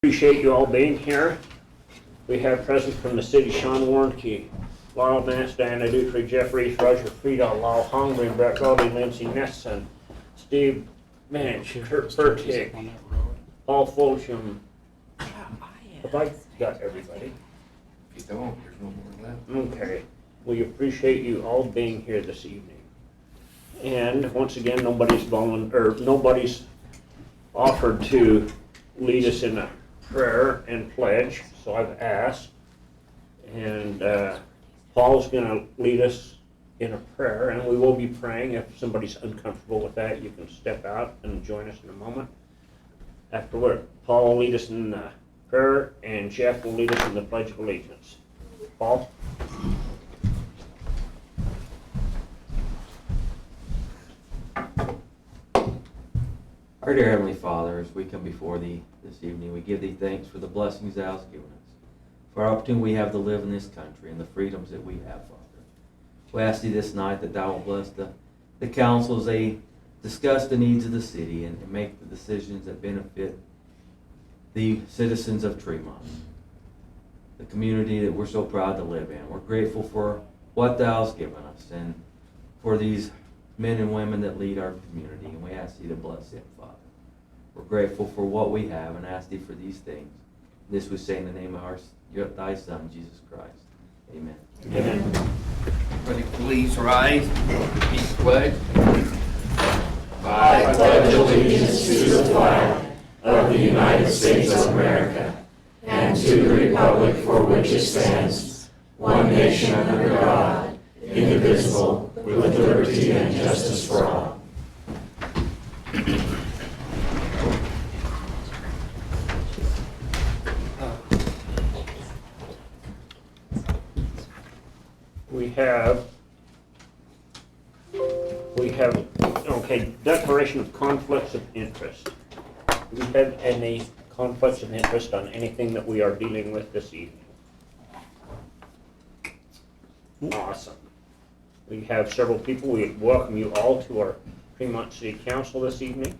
Appreciate you all being here. We have present from the city Sean Warnke, Laurel Nance, Diana Dutry, Jeff Reese, Roger Friedel, Lyle Hongren, Brett Goldie, Lindsay Nesson, Steve Minich, Kurt Furtick, Paul Fulsham. Have I got everybody? If you don't, there's no more left. Okay. We appreciate you all being here this evening. And once again, nobody's offered to lead us in a prayer and pledge, so I've asked. And Paul's going to lead us in a prayer, and we will be praying. If somebody's uncomfortable with that, you can step out and join us in a moment. Afterward, Paul will lead us in the prayer, and Jeff will lead us in the Pledge of Allegiance. Paul? Our dear Heavenly Father, as we come before Thee this evening, we give Thee thanks for the blessings Thou hast given us, for our opportunity we have to live in this country and the freedoms that we have, Father. We ask Thee this night that Thou will bless the council as they discuss the needs of the city and make the decisions that benefit the citizens of Tremonton, the community that we're so proud to live in. We're grateful for what Thou hast given us and for these men and women that lead our community, and we ask Thee to bless them, Father. We're grateful for what we have and ask Thee for these things. This we say in the name of Thy Son, Jesus Christ. Amen. Amen. Everybody please rise. Repeat the pledge. I pledge allegiance to the flag of the United States of America and to the republic for which it stands, one nation under God, indivisible, with liberty and justice for all. Declaration of conflicts of interest. Do we have any conflicts of interest on anything that we are dealing with this evening? Awesome. We have several people. We welcome you all to our Tremont City Council this evening.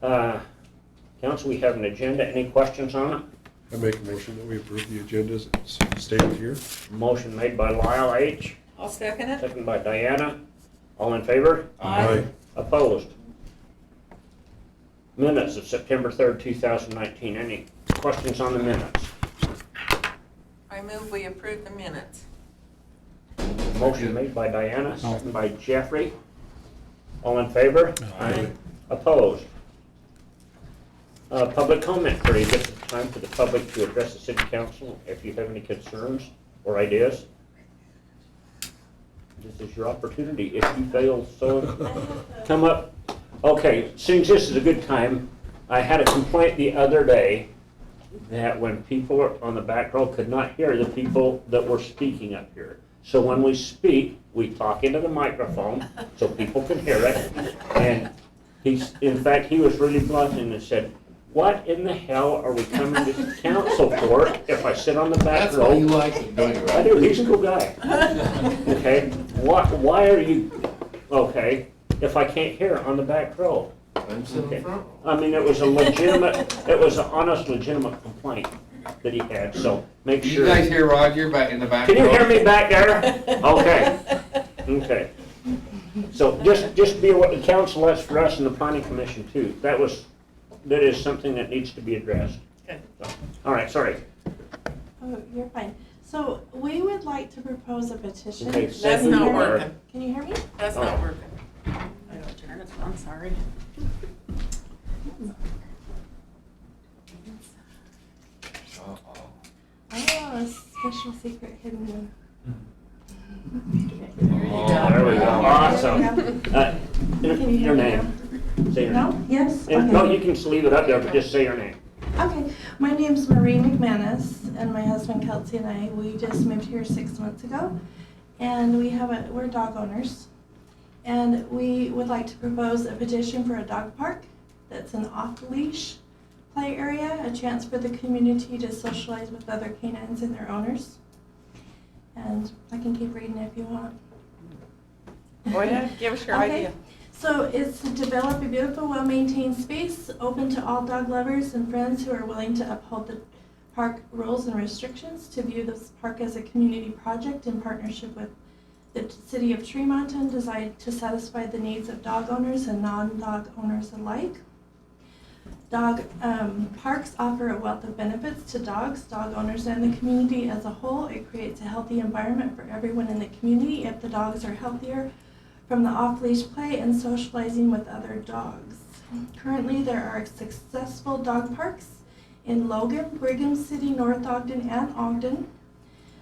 Council, we have an agenda. Any questions on it? I make a motion that we approve the agenda as stated here. Motion made by Lyle H. I'll second it. Second by Diana. All in favor? Aye. Opposed? Minutes of September 3rd, 2019. Any questions on the minutes? I move we approve the minutes. Motion made by Diana, second by Jeffrey. All in favor? Aye. Opposed? Public comment period. This is time for the public to address the city council if you have any concerns or ideas. This is your opportunity. If you fail, so come up. Okay, since this is a good time, I had a complaint the other day that when people on the back row could not hear the people that were speaking up here. So when we speak, we talk into the microphone so people can hear it. And in fact, he was really blunt and said, "What in the hell are we coming to council for if I sit on the back That's row?" why you like him, don't you? I do. He's a cool guy. Okay. Why are you? Okay. If I can't hear on the back row. I'm sitting Okay. in front. I mean, it was an honest, legitimate complaint that he had. So make You sure. guys hear Roger back in the back? Can you row? hear me back there? Okay. Okay. So just be what the council that's for us and the planning commission too. That is something that needs to be addressed. Okay. So, all right. Sorry. Oh, you're fine. So we would like to propose a petition. Okay, That's second not or- working. Can you hear me? That's not working. I don't turn it, I'm sorry. Uh-oh. Oh, a special secret hidden one. Oh, There we go. Awesome. Can you hear Your me name. Say your now? name. No? Yes? And, no, Okay. you can just leave it up there, but just say your name. Okay. My name's Marie McManus, and my husband Kelsey and we just moved here 6 months ago. And we're dog owners. And we would like to propose a petition for a dog park that's an off-leash play area, a chance for the community to socialize with other canines and their owners. And I can keep reading if you want. Go ahead, give us your Okay. idea. So it's to develop a beautiful, well-maintained space open to all dog lovers and friends who are willing to uphold the park rules and restrictions, to view this park as a community project in partnership with the city of Tremonton, designed to satisfy the needs of dog owners and non-dog owners alike. Dog parks offer a wealth of benefits to dogs, dog owners, and the community as a whole. It creates a healthy environment for everyone in the community if the dogs are healthier from the off-leash play and socializing with other dogs. Currently, there are successful dog parks in Logan, Brigham City, North Ogden, and Ogden.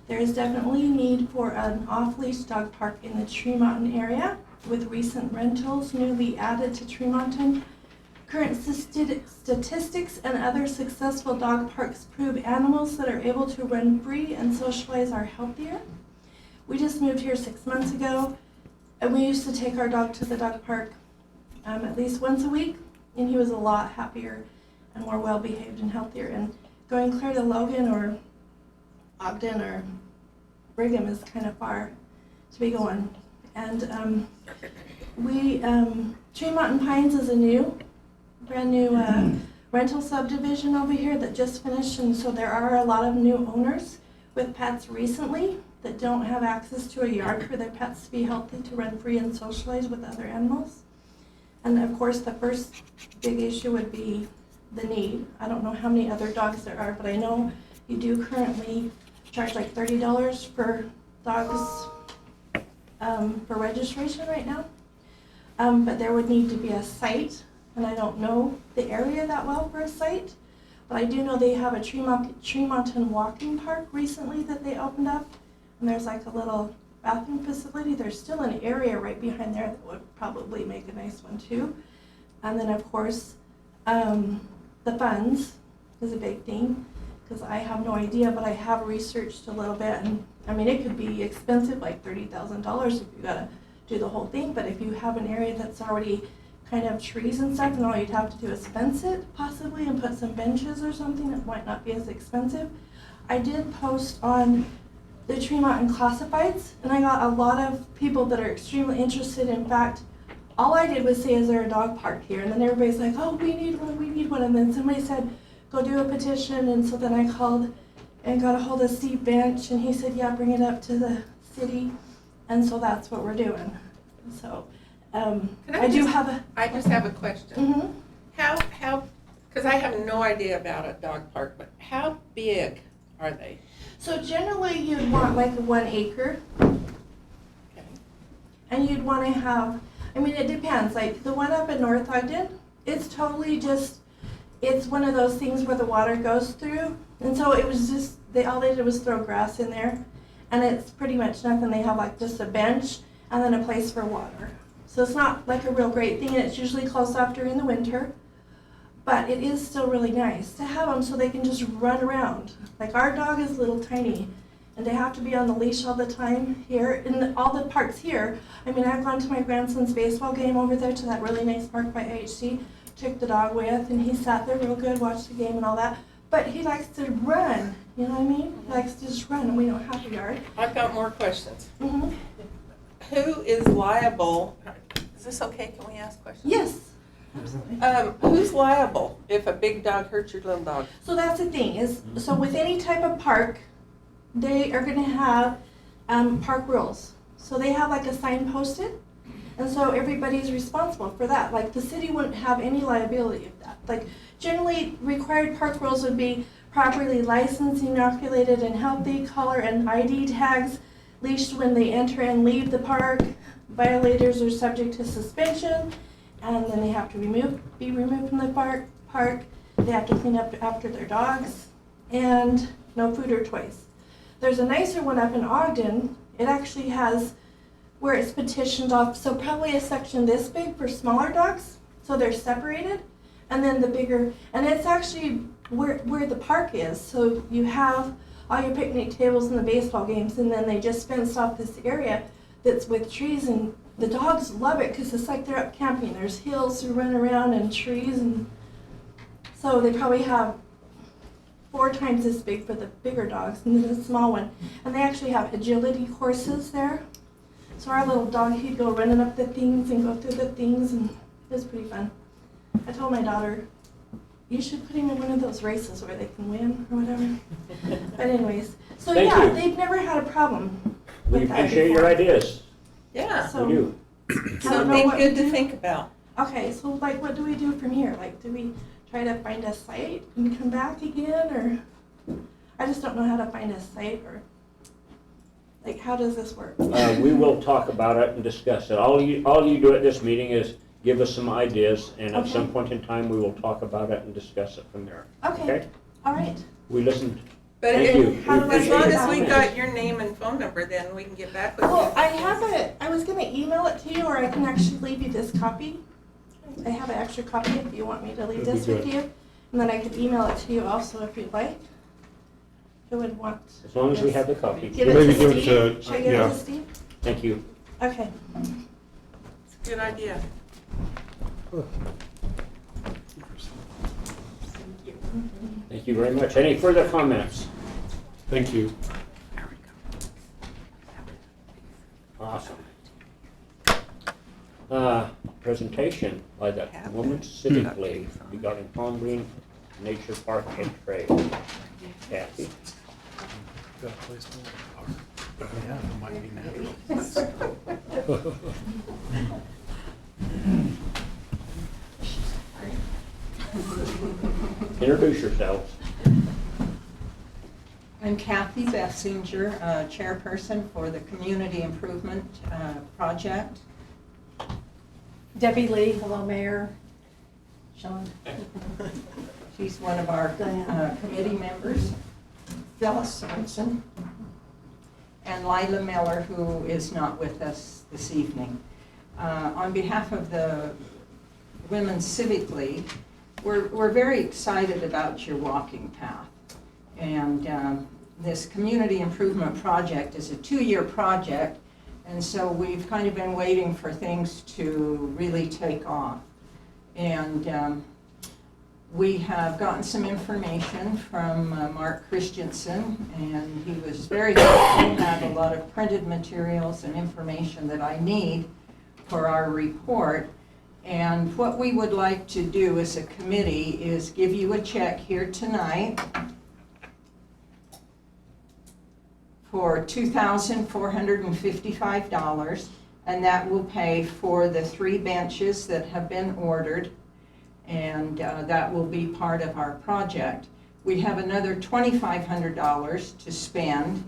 There is definitely a need for an off-leash dog park in the Tremonton area, with recent rentals newly added to Tremonton. Current statistics and other successful dog parks prove animals that are able to run free and socialize are healthier. We just moved here 6 months ago, and we used to take our dog to the dog park at least once a week, and he was a lot happier and more well-behaved and healthier. And going clear to Logan or Ogden or Brigham is kind of far to be going. And Tremonton Pines is a brand new rental subdivision over here that just finished, and so there are a lot of new owners with pets recently that don't have access to a yard for their pets to be healthy, to run free and socialize with other animals. And of course, the first big issue would be the need. I don't know how many other dogs there are, but I know you do currently charge like $30 for dogs for registration right now. But there would need to be a site, and I don't know the area that well for a site, but I do know they have a Tremonton walking park recently that they opened up, and there's like a little bathroom facility. There's still an area right behind there that would probably make a nice one too. And then of course, the funds is a big thing, because I have no idea, but I have researched a little bit, and I mean, it could be expensive, like $30,000 if you gotta do the whole thing, but if you have an area that's already kind of trees and stuff, and all you'd have to do is fence it possibly and put some benches or something, it might not be as expensive. I did post on the Tremonton Classifieds, and I got a lot of people that are extremely interested. In fact, all I did was say, is there a dog park here? And then everybody's like, oh, we need one, and then somebody said, go do a petition, and so then I called and got a hold of Steve Bench, and he said, yeah, bring it up to the city, and so that's what we're doing. So, I just have a question. Mm-hmm. How, because I have no idea about a dog park, but how big are they? So generally you'd want like 1 acre, Okay. and you'd want to have, I mean, it depends, like the one up in North Ogden, it's totally just, it's one of those things where the water goes through, and so it was just, all they did was throw grass in there, and it's pretty much nothing. They have like just a bench and then a place for water. So it's not like a real great thing, and it's usually closed off during the winter, but it is still really nice to have them so they can just run around. Like our dog is little tiny, and they have to be on the leash all the time here. In all the parks here, I mean, I've gone to my grandson's baseball game over there to that really nice park by AHC, took the dog with, and he sat there real good, watched the game and all that. But he likes to run, you know what I mean? He likes to just run, and we don't have a yard. I've got more questions. Mm-hmm. Who is liable? Is this okay? Can we ask questions? Yes, absolutely. Who's liable if a big dog hurts your little dog? So that's the thing is, so with any type of park, they are going to have park rules. So they have like a sign posted, and so everybody's responsible for that. Like the city wouldn't have any liability of that. Like generally required park rules would be properly licensed, inoculated, and healthy, collar and ID tags, leashed when they enter and leave the park. Violators are subject to suspension, and then they have to be removed from the park. They have to clean up after their dogs, and no food or toys. There's a nicer one up in Ogden. It actually has where it's petitioned off, so probably a section this big for smaller dogs, so they're separated, and then the bigger, and it's actually where the park is, so you have all your picnic tables and the baseball games, and then they just fenced off this area that's with trees, and the dogs love it because it's like they're up camping. There's hills to run around and trees, and so they probably have 4 times this big for the bigger dogs and then the small one. And they actually have agility courses there. So our little dog, he'd go running up the things and go through the things, and it was pretty fun. I told my daughter, you should put him in one of those races where they can win or whatever. But anyways, so Thank yeah, you. they've never had a problem We with that appreciate your before. ideas. Yeah, So, We do. I don't so know think what good we to do. think about. Okay, so like, what do we do from here? Like, do we try to find a site and come back again, or I just don't know how to find a site, or like, how does this work? We will talk about it and discuss it. All you do at this meeting is give us some ideas, and at some Okay. point in time, we will talk about it and discuss it from there. Okay, Okay? all right. We listened. But Thank if- you. How do I as long get as we that? got your name and phone number, then we can get back with you. Well, I was gonna email it to you, or I can actually leave you this copy. I have an extra copy if you want me to leave That'd this be with good. you. And then I could email it to you also if you'd like. Who would want? As long as we have the copy. Give it Maybe to give it Steve? to- Should I give it yeah. to Steve? Thank you. Okay. It's a good idea. Thank you very much. Any further comments? Thank you. Awesome. Presentation by the Women's Civic League regarding Palm Green Nature Park and Trail. Kathy? Got a place to park. Yeah, it might be now. Introduce yourselves. I'm Kathy Bessinger, chairperson for the Community Improvement Project. Debbie Lee, hello, Mayor. Sean. She's one of our committee members. Phyllis Sorensen. And Lila Miller, who is not with us this evening. On behalf of the Women's Civic League, we're very excited about your walking path. And this community improvement project is a 2-year project, and so we've kind of been waiting for things to really take off. And we have gotten some information from Mark Christensen, and he was very helpful, had a lot of printed materials and information that I need for our report. And what we would like to do as a committee is give you a check here tonight for $2,455, and that will pay for the 3 benches that have been ordered, and that will be part of our project. We have another $2,500 to spend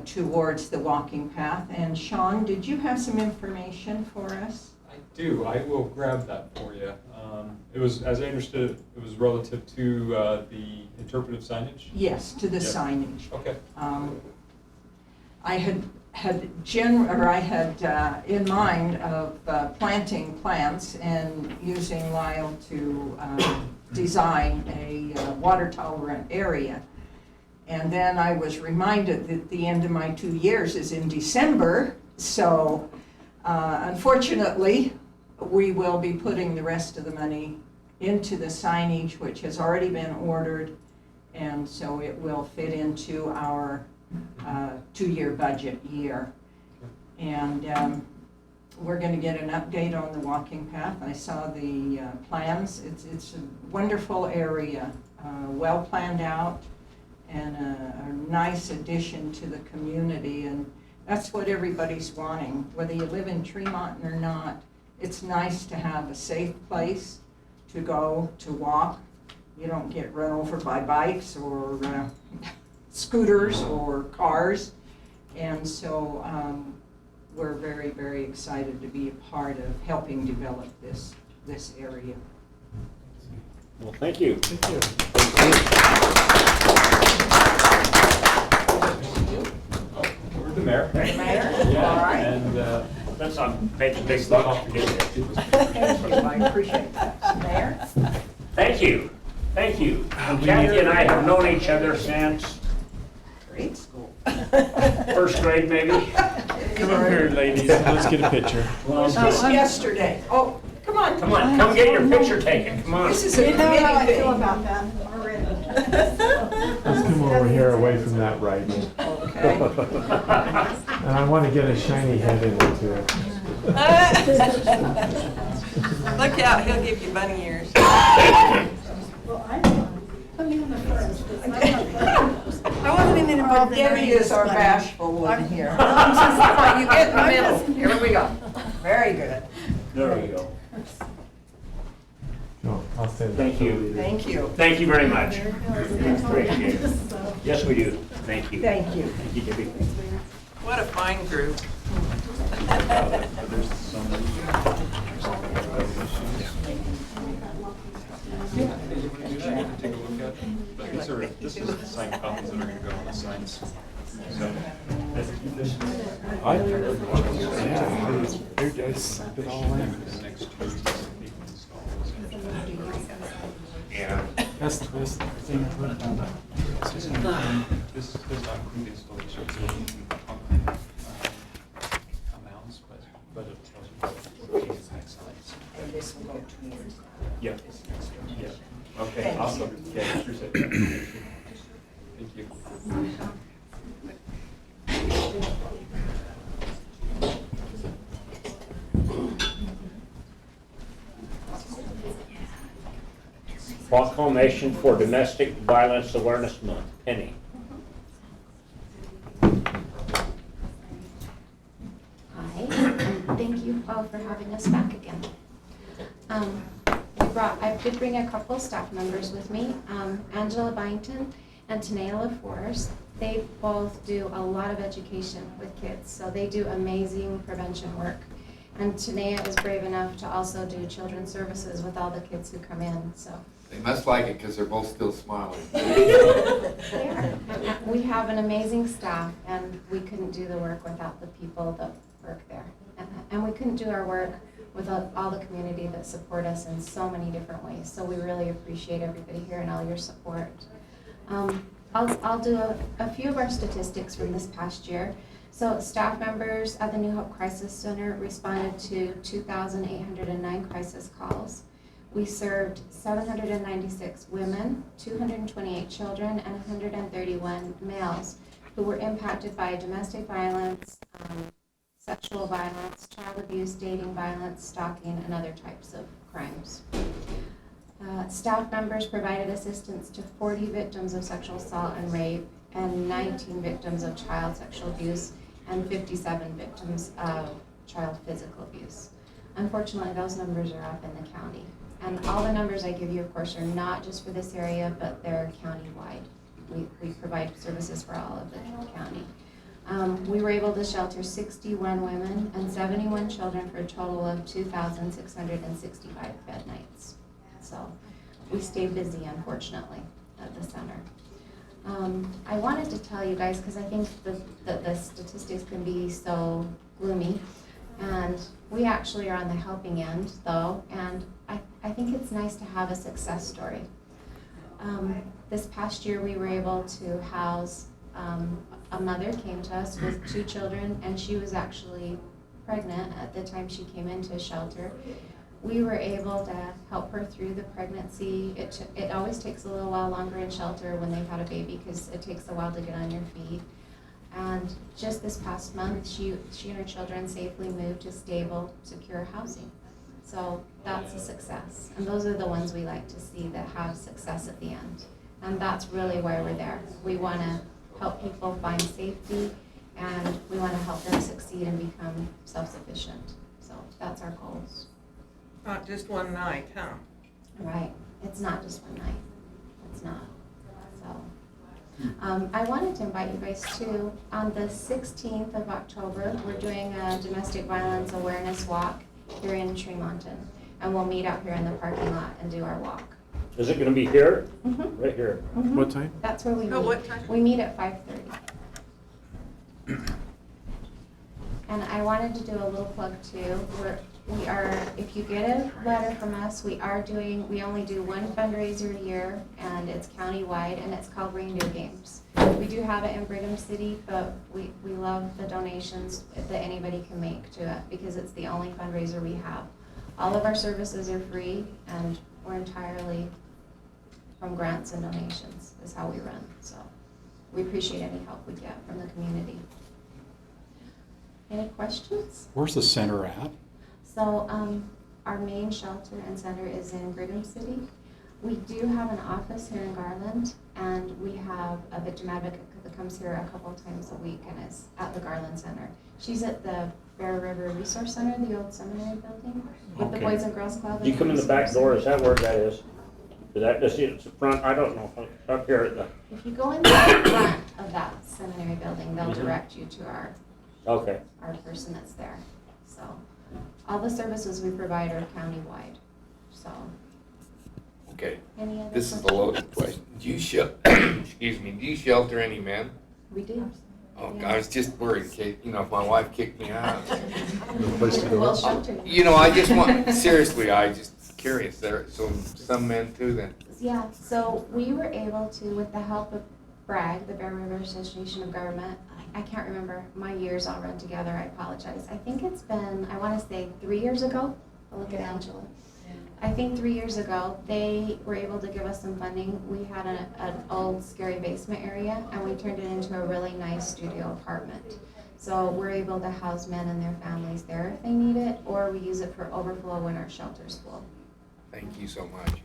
towards the walking path. And Sean, did you have some information for us? I do. I will grab that for you. It was, as I understood it, it was relative to the interpretive signage? Yes, to the Yep. signage. Okay. I had in mind of planting plants and using Lyle to design a water-tolerant area. And then I was reminded that the end of my 2 years is in December, so unfortunately, we will be putting the rest of the money into the signage, which has already been ordered, and so it will fit into our 2-year budget year. And we're going to get an update on the walking path. I saw the plans. It's a wonderful area, well planned out, and a nice addition to the community. And that's what everybody's wanting, whether you live in Tremonton or not. It's nice to have a safe place to go to walk. You don't get run over by bikes or scooters or cars. And so we're very, very excited to be a part of helping develop this area. Well, thank you. We're the mayor. Mayor? Yeah, All right. and Let's make the big bucks. Thank you, I appreciate that. Mayor? Thank you. Thank you. Kathy and I have known each other since Grade school. first grade, maybe. Come over here, ladies, let's get a picture. Just yesterday. Oh, come on. Come on, come get your picture taken. Come on. This is a committee thing. about that already. Let's come over here away from that right. Okay. And I want to get a shiny head in it too. Look out, he'll give you bunny ears. Well, put me on the first, 'cause I'm not. I wasn't even involved. Debbie is our bashful one here. You get in the middle. Here we go. Very good. There we go. No, I'll stand. Thank you. Thank you. Thank you very much. Appreciate it. Yes, we do. Thank you. Thank you. Thank you, Debbie. What a fine group. There's some. You can take a look at them, but this is the signed copies that are gonna go on the signs. So. I sucked it all in. The next two, you can install those. Yeah. That's the best thing I've heard about. This does not include installation, so you can amounts, but it tells you what the exact size. And this will go towards. Yeah. Yeah. Okay, awesome. Yeah, appreciate it. Thank you. Proclamation for Domestic Violence Awareness Month. Penny. Hi, and thank you all for having us back again. I did bring a couple staff members with me, Angela Byington and Tanayla Forrest. They both do a lot of education with kids, so they do amazing prevention work. And Tanea is brave enough to also do children's services with all the kids who come in, so. They must like it because they're both still smiling. They are. We have an amazing staff, and we couldn't do the work without the people that work there. And we couldn't do our work without all the community that support us in so many different ways. So we really appreciate everybody here and all your support. I'll do a few of our statistics from this past year. So staff members at the New Hope Crisis Center responded to 2,809 crisis calls. We served 796 women, 228 children, and 131 males who were impacted by domestic violence, sexual violence, child abuse, dating violence, stalking, and other types of crimes. Staff members provided assistance to 40 victims of sexual assault and rape, and 19 victims of child sexual abuse, and 57 victims of child physical abuse. Unfortunately, those numbers are up in the county. And all the numbers I give you, of course, are not just for this area, but they're county-wide. We provide services for all of the county. We were able to shelter 61 women and 71 children for a total of 2,665 bed nights. So we stay busy, unfortunately, at the center. I wanted to tell you guys, because I think the statistics can be so gloomy, and we actually are on the helping end, though, and I think it's nice to have a success story. This past year, we were able to house a mother came to us with 2 children, and she was actually pregnant at the time she came into shelter. We were able to help her through the pregnancy. It always takes a little while longer in shelter when they've had a baby because it takes a while to get on your feet. And just this past month, she and her children safely moved to stable, secure housing. So that's a success. And those are the ones we like to see that have success at the end. And that's really why we're there. We want to help people find safety, and we want to help them succeed and become self-sufficient. So that's our goals. Not just one night, huh? Right. It's not just one night. It's not. So I wanted to invite you guys too. On the 16th of October, we're doing a domestic violence awareness walk here in Tremonton. And we'll meet out here in the parking lot and do our walk. Is it going to be here? Mm-hmm. Right here. Mm-hmm. What time? That's where we meet. What time? We meet at 5:30. And I wanted to do a little plug too. We are, if you get a letter from us, we only do one fundraiser a year, and it's countywide, and it's called Reindeer Games. We do have it in Brigham City, but we love the donations that anybody can make to it because it's the only fundraiser we have. All of our services are free, and we're entirely from grants and donations is how we run. So we appreciate any help we get from the community. Any questions? Where's the center at? So our main shelter and center is in Brigham City. We do have an office here in Garland, and we have a victim advocate that comes here a couple of times a week and is at the Garland Center. She's at the Bear River Resource Center, the old seminary building, with the Okay. Boys and Girls Club. You come in the back door, is that where that is? Is that just it's the front? I don't know. Up here at the, If you go in the front of that seminary building, they'll Mhm. direct you to our okay. person that's there. So all the services we provide are countywide. So Okay, any other this is a questions? loaded question. Do you excuse me, do you shelter any men? We do. Oh, Yeah. I was just worried, Kate, you know, if my wife kicked me out. Place to We'll go. shelter you. You know, I just want, seriously, I just curious, there, so some men too then? Yeah, so we were able to, with the help of BRAG, the Bear River Association of Government, I can't remember, my years all run together, I apologize. I think it's been, I want to say 3 years ago. I'll look at Angela. I think 3 years ago, they were able to give us some funding. We had an old scary basement area, and we turned it into a really nice studio apartment. So we're able to house men and their families there if they need it, or we use it for overflow when our shelter's full. Thank you so much.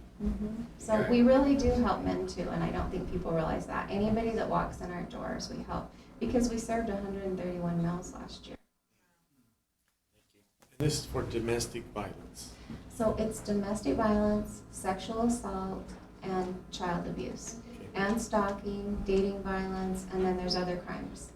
So Okay. we really do help men too, and I don't think people realize that. Anybody that walks in our doors, we help, because we served 131 males last year. And this is for domestic violence. So it's domestic violence, sexual assault, and child abuse, and stalking, dating violence, and then there's other crimes.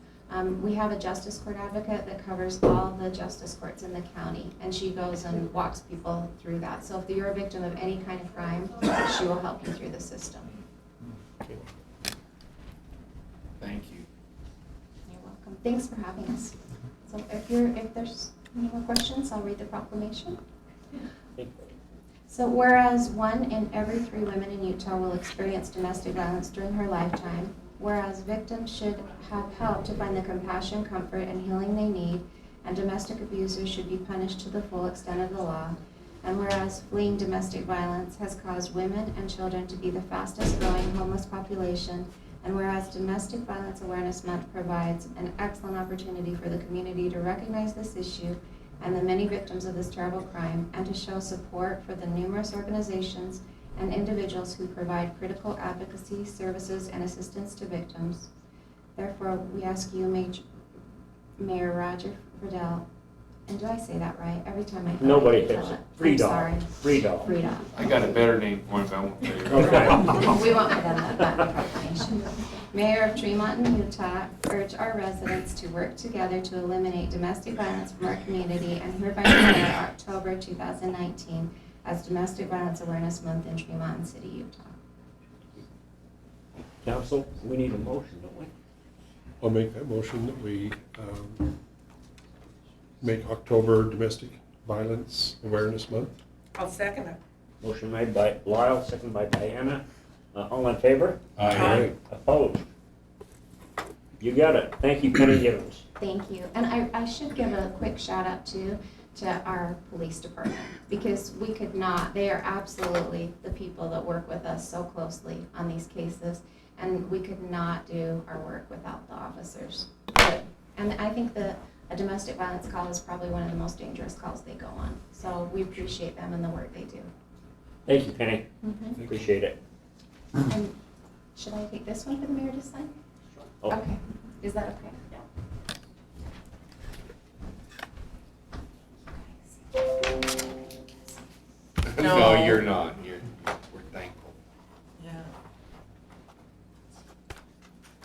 We have a justice court advocate that covers all the justice courts in the county, and she goes and walks people through that. So if you're a victim of any kind of crime, she will help you through the system. Okay. Thank you. You're welcome. Thanks for having us. So if there's any more questions, I'll read the proclamation. So whereas 1 in every 3 women in Utah will experience domestic violence during her lifetime, whereas victims should have help to find the compassion, comfort, and healing they need, and domestic abusers should be punished to the full extent of the law, and whereas fleeing domestic violence has caused women and children to be the fastest growing homeless population, and whereas Domestic Violence Awareness Month provides an excellent opportunity for the community to recognize this issue and the many victims of this terrible crime, and to show support for the numerous organizations and individuals who provide critical advocacy, services, and assistance to victims. Therefore, we ask you, Mayor Roger Friedel, and do I say that right? Every time I Nobody tell hits it. I'm Friedel. sorry. Friedel. Friedel. I got a better name for him, but I won't tell you. Okay. We won't put that proclamation. Mayor of Tremonton, Utah, urge our residents to work together to eliminate domestic violence from our community, and hereby declare October 2019 as Domestic Violence Awareness Month in Tremonton City, Utah. Council, we need a motion, don't we? I'll make that motion that we make October Domestic Violence Awareness Month. I'll second it. Motion made by Lyle, seconded by Diana. All in favor? Aye. Opposed? You got it. Thank you, Penny Givens. Thank you. And I should give a quick shout out to our police department, because we could not, they are absolutely the people that work with us so closely on these cases, and we could not do our work without the officers. And I think that a domestic violence call is probably one of the most dangerous calls they go on. So we appreciate them and the work they do. Thank you, Penny. Mhm. Appreciate it. And should I take this one for the mayor to sign? Oh. Okay. Is that okay? No, No. you're not. We're thankful. Yeah.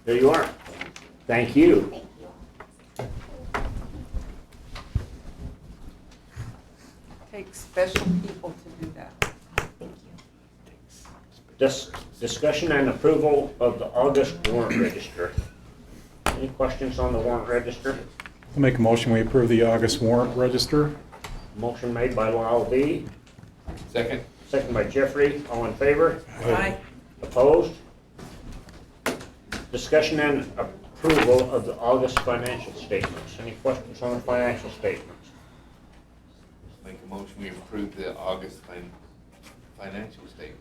There you are. Thank you. Thank you. Takes special people to do that. Thank you. Discussion and approval of the August warrant register. Any questions on the warrant register? I'll make a motion, we approve the August warrant register. Motion made by Lyle V, Second? seconded by Jeffrey. All in favor? Aye. Opposed? Discussion and approval of the August financial statements. Any questions on the financial statements? Make a motion, we approve the August financial statement.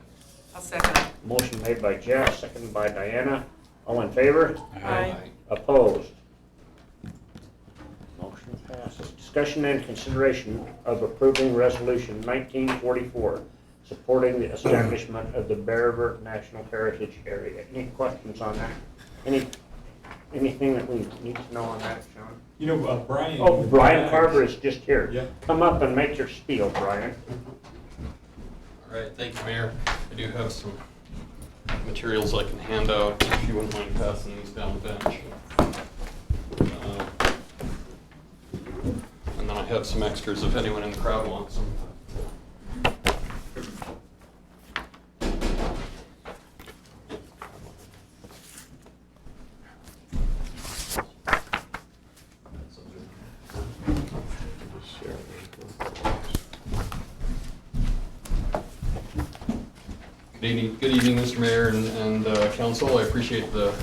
I'll second it. Motion made by Jeff, seconded by Diana. All in favor? Aye. Opposed? Motion Passes. Discussion and consideration of approving resolution 1944, supporting the establishment of the Bear River National Heritage Area. Any questions on that? Anything that we need to know on that, Sean? You know, Brian. Oh, Brian Carver is just here. Yeah. Come up and make your spiel, Brian. All right, thank you, Mayor. I do have some materials I can hand out, if you wouldn't mind passing these down the bench. And then I have some extras if anyone in the crowd wants them. Good evening, Mr. Mayor and Council. I appreciate the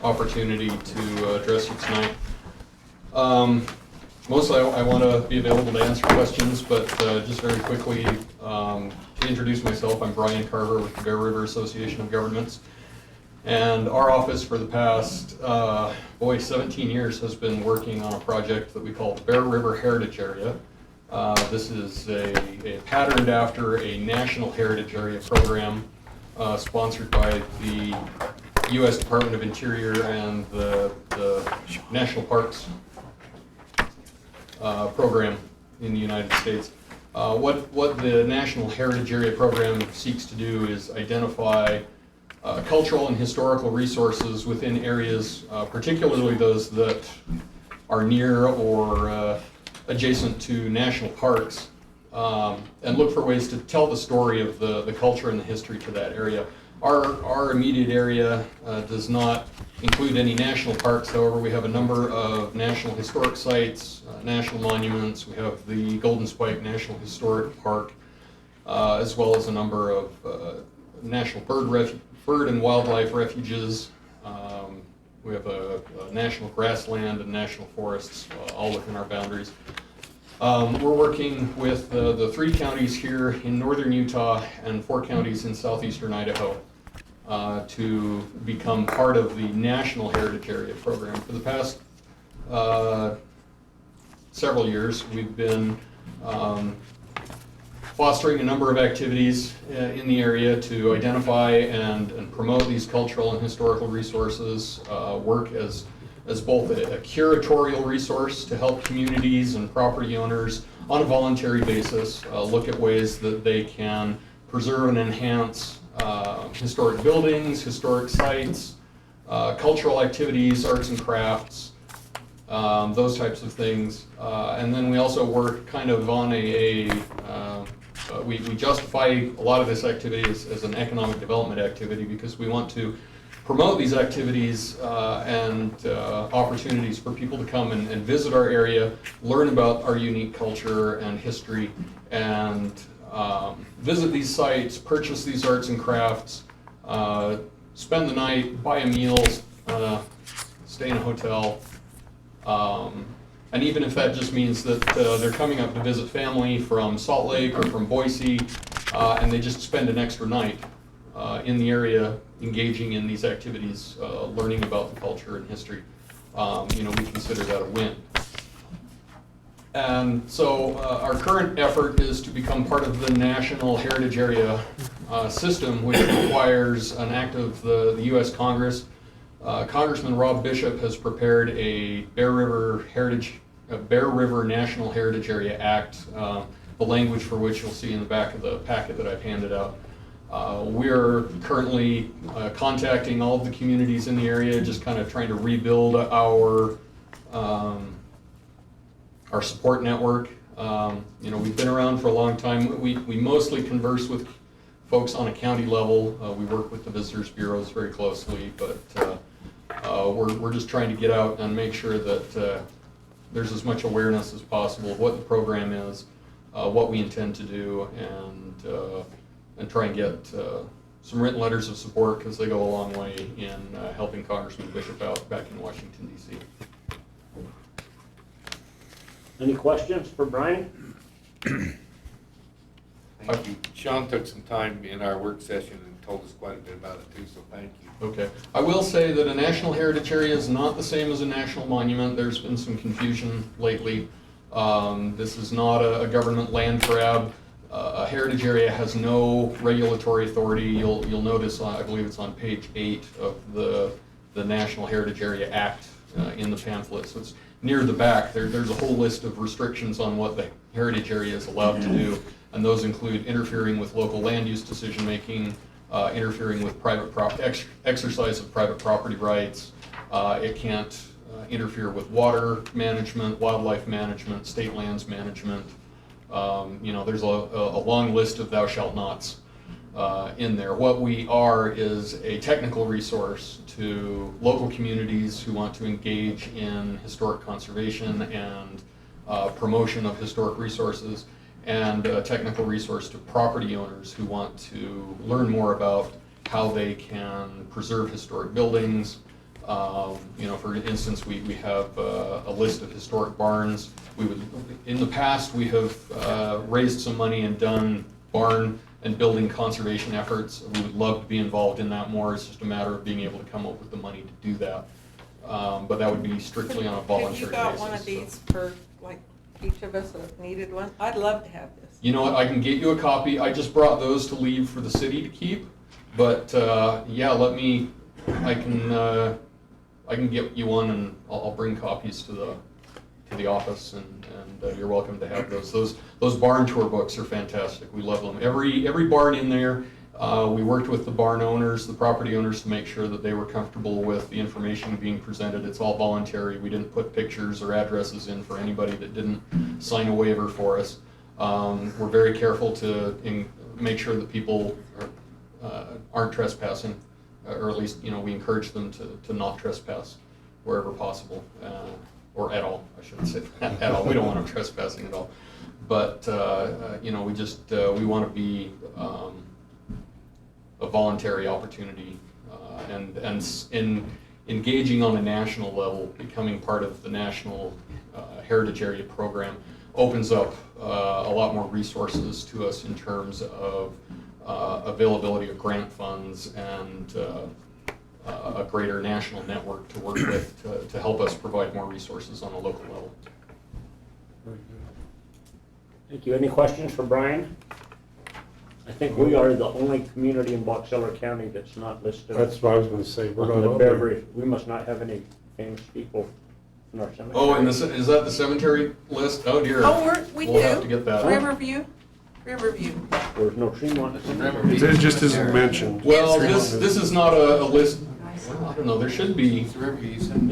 opportunity to address you tonight. Mostly I want to be available to answer questions, but just very quickly, to introduce myself, I'm Brian Carver with the Bear River Association of Governments. And our office for the past, 17 years has been working on a project that we call the Bear River Heritage Area. This is a patterned after a National Heritage Area program sponsored by the U.S. Department of Interior and the National Parks program in the United States. What the National Heritage Area program seeks to do is identify cultural and historical resources within areas, particularly those that are near or adjacent to national parks, and look for ways to tell the story of the culture and the history to that area. Our immediate area does not include any national parks. However, we have a number of national historic sites, national monuments. We have the Golden Spike National Historic Park, as well as a number of national bird and wildlife refuges. We have a national grassland and national forests all within our boundaries. We're working with the 3 counties here in northern Utah and 4 counties in southeastern Idaho to become part of the National Heritage Area program. For the past several years, we've been fostering a number of activities in the area to identify and promote these cultural and historical resources, work as both a curatorial resource to help communities and property owners on a voluntary basis look at ways that they can preserve and enhance historic buildings, historic sites, cultural activities, arts and crafts, those types of things. And then we also work kind of on we justify a lot of this activity as an economic development activity because we want to promote these activities and opportunities for people to come and visit our area, learn about our unique culture and history, and visit these sites, purchase these arts and crafts, spend the night, buy a meal, stay in a hotel. And even if that just means that they're coming up to visit family from Salt Lake or from Boise, and they just spend an extra night in the area engaging in these activities, learning about the culture and history, we consider that a win. And so our current effort is to become part of the National Heritage Area system, which requires an act of the U.S. Congress. Congressman Rob Bishop has prepared a Bear River National Heritage Area Act, the language for which you'll see in the back of the packet that I've handed out. We're currently contacting all of the communities in the area, just kind of trying to rebuild our support network. We've been around for a long time. We mostly converse with folks on a county level. We work with the visitors bureaus very closely, but we're just trying to get out and make sure that there's as much awareness as possible of what the program is, what we intend to do, and try and get some written letters of support because they go a long way in helping Congressman Bishop out back in Washington, D.C. Any questions for Brian? Thank you. Sean took some time in our work session and told us quite a bit about it too, so thank you. Okay. I will say that a national heritage area is not the same as a national monument. There's been some confusion lately. This is not a government land grab. A heritage area has no regulatory authority. You'll notice, I believe it's on page 8 of the National Heritage Area Act in the pamphlet. So it's near the back. There's a whole list of restrictions on what the heritage area is allowed to do, and those include interfering with local land use decision making, interfering with exercise of private property rights. It can't interfere with water management, wildlife management, state lands management. There's a long list of thou shalt nots in there. What we are is a technical resource to local communities who want to engage in historic conservation and promotion of historic resources, and a technical resource to property owners who want to learn more about how they can preserve historic buildings. For instance, we have a list of historic barns. In the past, we have raised some money and done barn and building conservation efforts. We would love to be involved in that more. It's just a matter of being able to come up with the money to do that. But that would be strictly on a voluntary basis. Have you got one of these for, like, each of us that needed one? I'd love to have this. You know what, I can get you a copy. I just brought those to leave for the city to keep. But yeah, I can get you one, and I'll bring copies to the office, and you're welcome to have those. Those barn tour books are fantastic. We love them. Every barn in there, we worked with the barn owners, the property owners, to make sure that they were comfortable with the information being presented. It's all voluntary. We didn't put pictures or addresses in for anybody that didn't sign a waiver for us. We're very careful to make sure that people aren't trespassing, or at least we encourage them to not trespass wherever possible, or at all. I shouldn't say at all. We don't want them trespassing at all. But we want to be a voluntary opportunity, and in engaging on a national level, becoming part of the National Heritage Area Program opens up a lot more resources to us in terms of availability of grant funds and a greater national network to work with to help us provide more resources on a local level. Very good. Thank you. Any questions for Brian? I think we are the only community in Box Elder County that's not listed. That's what I was gonna say, we're on not the on there. beverage. We must not have any famous people in our cemetery. Oh, and is that the cemetery list? Oh dear. Oh, we We'll do. have to get that. Riverview. There's no Tremont. It just isn't mentioned. Well, this is not a list. Well, I don't know. There should be. Is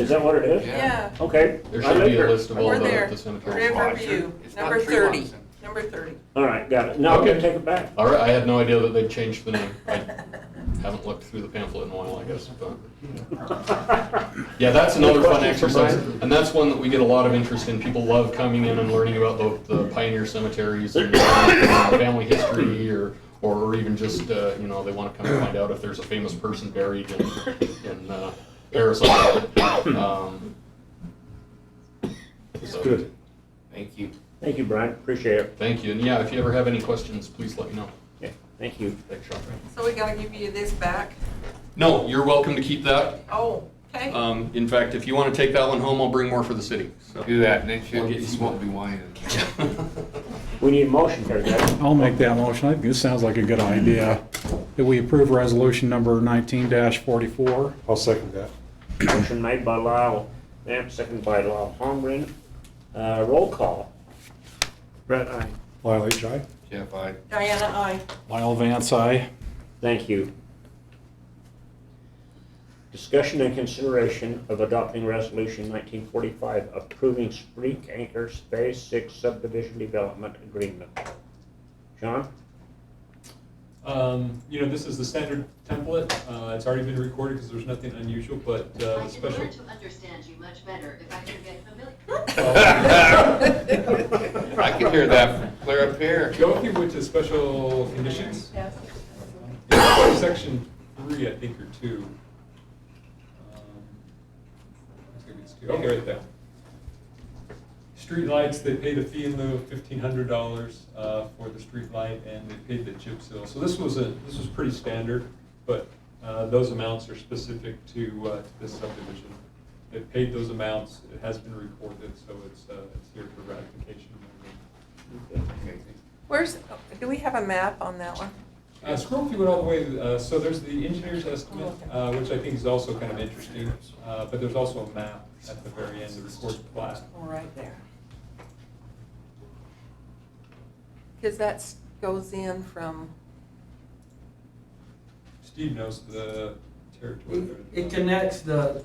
that what it is? Yeah. Okay. There should be a list of all We're there. the cemeteries. Riverview, It's not number Tremont. 30. Number 30. All right, got it. Now I'm Okay. gonna take it back. All right. I had no idea that they'd changed the name. I haven't looked through the pamphlet in a while, I guess. But. Yeah, that's another fun exercise, and that's one that we get a lot of interest in. People love coming in and learning about the pioneer cemeteries and family history, or even just they want to come and find out if there's a famous person buried in Paris. It's good. Thank you. Thank you, Brian. Appreciate it. Thank you, and yeah, if you ever have any questions, please let me know. Yeah, thank you. Thanks, Sean. So we gotta give you this back? No, you're welcome to keep that. Oh, okay. In fact, if you want to take that one home, I'll bring more for the city. So. Do that, and then We'll get you she won't be whining. We need a motion here, guys. I'll make that motion. I think this sounds like a good idea. That we approve resolution number 19-44. I'll second that. Motion made by Lyle Vance, seconded by Lyle Holmgren. Roll call. Brett, aye. Lyle H. aye. Jeff, I. Diana, aye. Lyle Vance, aye. Thank you. Discussion and consideration of adopting resolution 1945 approving Spring Acres Phase 6 subdivision development agreement. John? This is the standard template. It's already been recorded because there's nothing unusual, but I the can special. learn to understand you much better if I can get familiar. I can hear that clear up here. Go if you would to special conditions. Yes. Section 3, I think, or 2. It's 2. Okay, right there. Street lights, they paid a fee in lieu of $1,500 for the street light, and they paid the chip seal. So this was pretty standard. but those amounts are specific to this subdivision. They've paid those amounts, it has been recorded, so it's here for ratification. Where's, do we have a map on that one? Scroll through it all the way, so there's the engineer's estimate, which I think is also kind of interesting, but there's also a map at the very end, the recorded plat. Oh, right there. Because that goes in from, Steve knows the territory. It connects the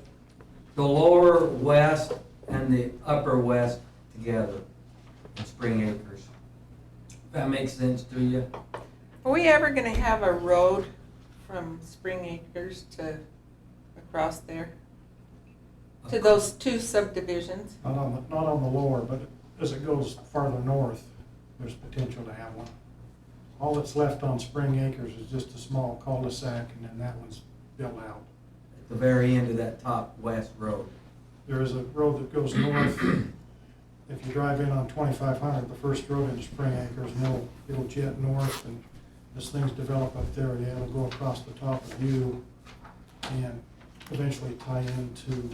lower west and the upper west together in Spring Acres. If that makes sense to you? are we ever gonna have a road from Spring Acres to across there? To those two subdivisions? Not on the lower, but as it goes farther north, there's potential to have one. All that's left on Spring Acres is just a small cul-de-sac, and then that one's built out. At the very end of that top west road. There is a road that goes north. If you drive in on 2500, the first road into Spring Acres, and it'll jet north, and as things develop up there, yeah, it'll go across the top of View and eventually tie into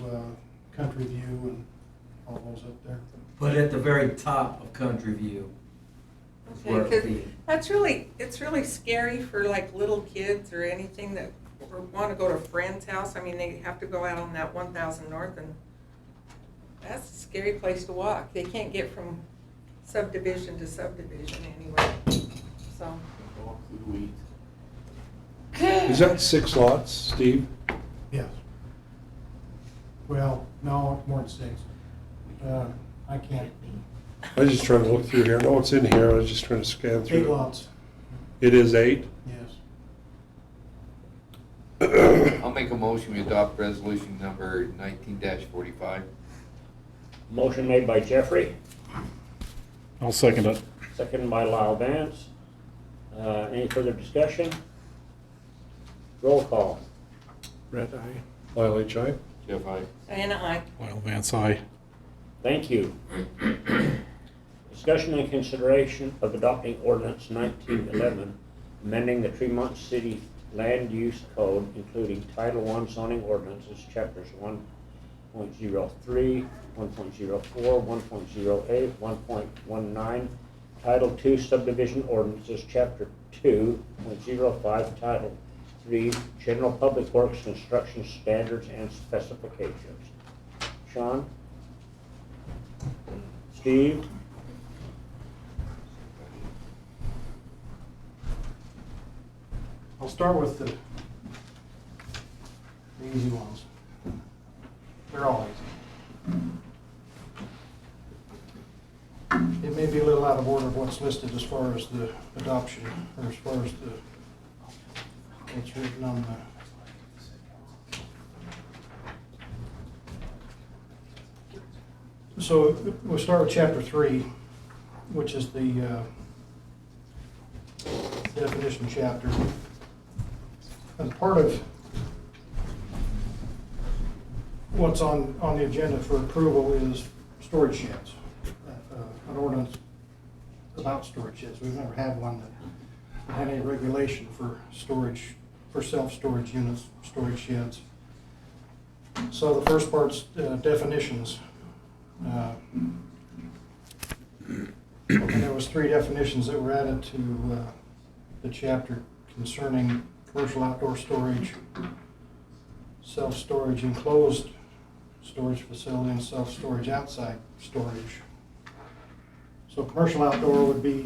Country View and all those up there. But at the very top of Country View. is where Okay, it'll be. that's it's really scary for like little kids or anything that want to go to a friend's house. I mean, they have to go out on that 1000 North, and that's a scary place to walk. They can't get from subdivision to subdivision anyway, so. Walk through the weeds. Is that 6 lots, Steve? Yes. Well, no, more than 6. I can't. I was just trying to look through here. No, it's in here. I was just trying to scan through. 8 lots, It is 8? yes. I'll make a motion, we adopt resolution number 19-45. Motion made by Jeffrey, I'll second it. seconded by Lyle Vance. Any further discussion? Roll call. Red eye. Lyle H.I. Jeff, I. And Lyle Vance, aye. Thank you. Discussion and consideration of adopting ordinance 1911, amending the Tremont City Land Use Code, including Title I zoning ordinances, chapters 1.03, 1.04, 1.08, 1.19, Title II subdivision ordinances, chapter 2.05, Title III general public works construction standards and specifications. Sean? Steve? I'll start with the easy ones. They're all easy. It may be a little out of order of what's listed as far as the adoption, or as far as what's written on the. So we'll start with chapter 3, which is the definition chapter. And part of what's on the agenda for approval is storage sheds, an ordinance about storage sheds. We've never had one that had any regulation for storage, for self-storage units, storage sheds. So the first part's definitions. And there was 3 definitions that were added to the chapter concerning commercial outdoor storage, self-storage enclosed storage facility, and self-storage outside storage. So commercial outdoor would be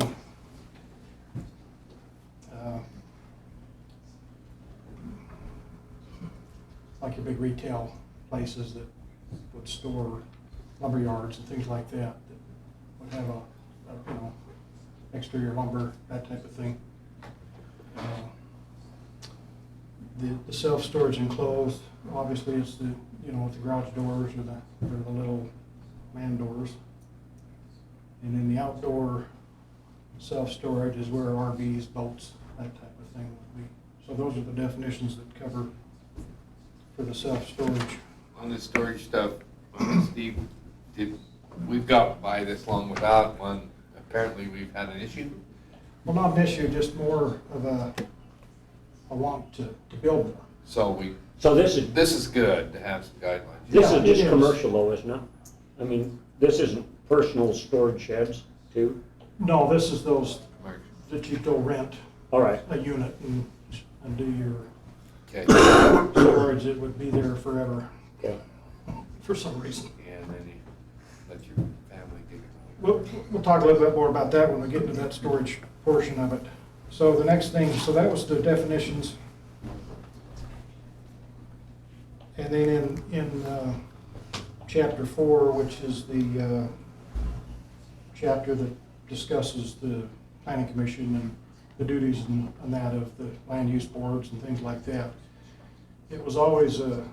like your big retail places that would store lumber yards and things like that would have a exterior lumber, that type of thing. The self-storage enclosed, obviously it's the, with the garage doors or the little man doors. And then the outdoor self-storage is where RVs, boats, that type of thing would be. So those are the definitions that cover for the self-storage. On the storage stuff, Steve, we've got by this long without one. Apparently we've had an issue. Well, not an issue, just more of want to build more. So this is good to have some guidelines. This Yeah, is just it is. commercial though, isn't it? I mean, this isn't personal storage sheds too? No, this is those Commercial. that you go rent All right, a unit and do your Okay, storage. It would be there forever okay. for some reason. and then you let your family dig it. We'll talk a little bit more about that when we get into that storage portion of it. So the next thing, so that was the definitions. And then in chapter 4, which is the chapter that discusses the planning commission and the duties and that of the land use boards and things like that, it was always a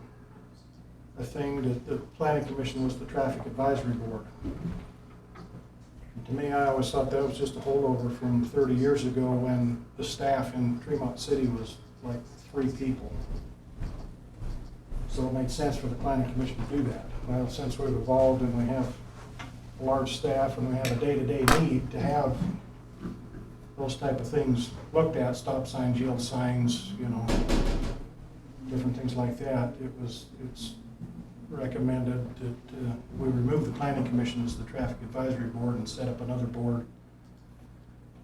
thing that the planning commission was the traffic advisory board. And to me, I always thought that was just a holdover from 30 years ago when the staff in Tremont City was like 3 people. So it made sense for the planning commission to do that. Well, since we've evolved and we have a large staff and we have a day-to-day need to have those type of things looked at, stop signs, yield signs, you know, different things like that, it's recommended that we remove the planning commission as the traffic advisory board and set up another board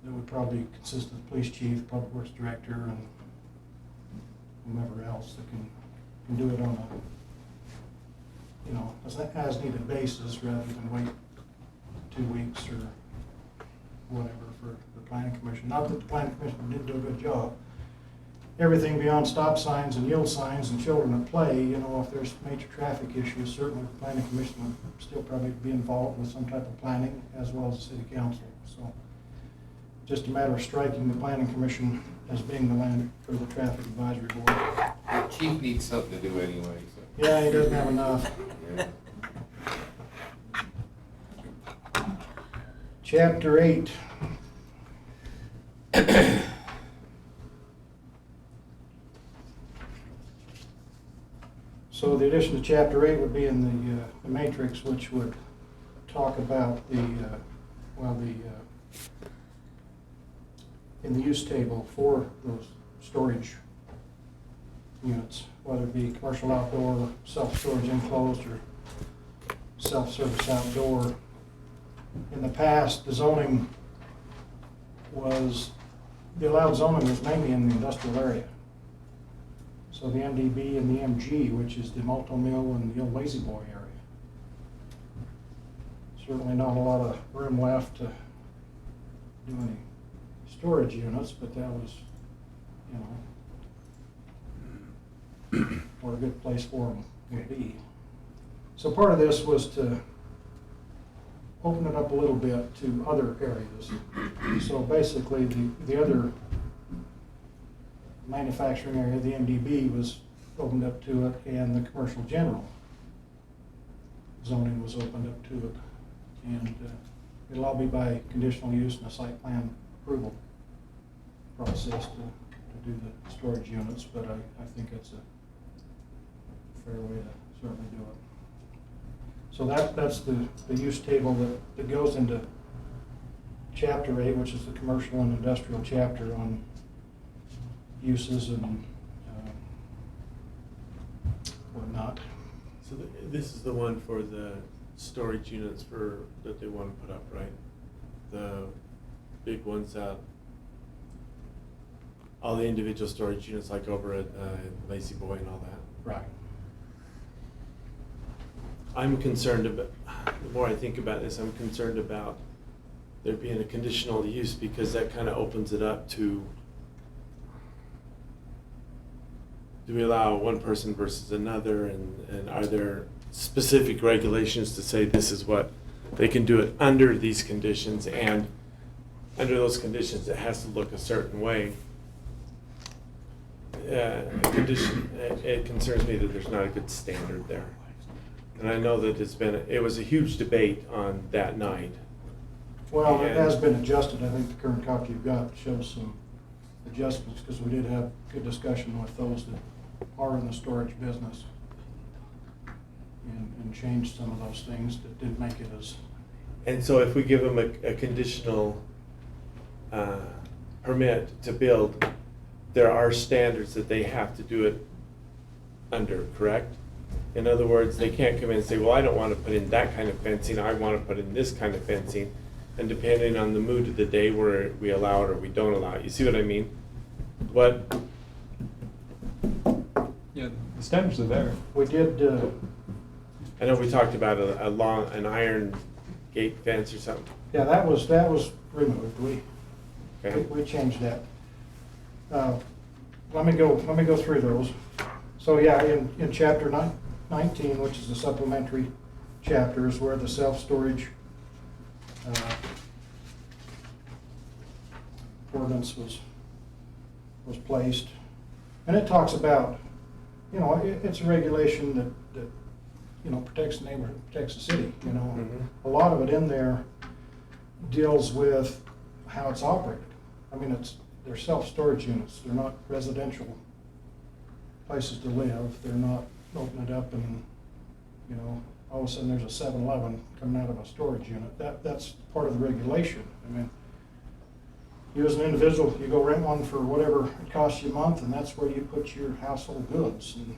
that would probably consist of the police chief, public works director, and whomever else that can do it on a, you know, as needed basis rather than wait 2 weeks or whatever for the planning commission. Not that the planning commission didn't do a good job. Everything beyond stop signs and yield signs and children at play, you know, if there's major traffic issues, certainly the planning commission would still probably be involved with some type of planning as well as the city council. So just a matter of striking the planning commission as being the land for the traffic advisory board. The chief needs something to do anyway, so. Yeah, he doesn't have enough. Yeah. Chapter 8. So the addition to chapter 8 would be in the matrix, which would talk about in the use table for those storage units, whether it be commercial outdoor, self-storage enclosed, or self-service outdoor. In the past, the allowed zoning was mainly in the industrial area. So the MDB and the MG, which is the Malto Mill and the old Lazy Boy area. Certainly not a lot of room left to do any storage units, but that was, you know, where a good place for them would be. So part of this was to open it up a little bit to other areas. So basically the other manufacturing area, the MDB, was opened up to it, and the commercial general zoning was opened up to it. And it'll all be by conditional use and a site plan approval process to do the storage units, but I think it's a fair way to certainly do it. So that's the use table that goes into chapter 8, which is the commercial and industrial chapter on uses and whatnot. So this is the one for the storage units that they want to put up, right? The big ones out, all the individual storage units like over at Lazy Boy and all that. Right. I'm concerned about, the more I think about this, I'm concerned about there being a conditional use, because that kind of opens it up to, do we allow one person versus another, and are there specific regulations to say this is what they can do it under these conditions, and under those conditions it has to look a certain way. It concerns me that there's not a good standard there. And I know that it was a huge debate on that night. Well, it has been adjusted. I think the current copy you've got shows some adjustments, because we did have good discussion with those that are in the storage business and changed some of those things that didn't make it as. And so if we give them a conditional permit to build, there are standards that they have to do it under, correct? In other words, they can't come in and say, well, I don't want to put in that kind of fencing, I want to put in this kind of fencing. And depending on the mood of the day, where we allow it or we don't allow it. You see what I mean? What, Yeah, the standards are there. We did, I know we talked about an iron gate fence or something. yeah, that was removed. Okay. We changed that. Let me go through those. So yeah, in chapter 19, which is the supplementary chapter, is where the self-storage ordinance was placed. And it talks about, you know, it's a regulation that you know, protects the neighborhood, protects the city, you know. Mm-hmm. A lot of it in there deals with how it's operated. I mean, they're self-storage units, they're not residential places to live, they're not opening it up and, you know, all of a sudden there's a 7-Eleven coming out of a storage unit. That's part of the regulation. I mean, you as an individual, you go rent one for whatever it costs you a month, and that's where you put your household goods. And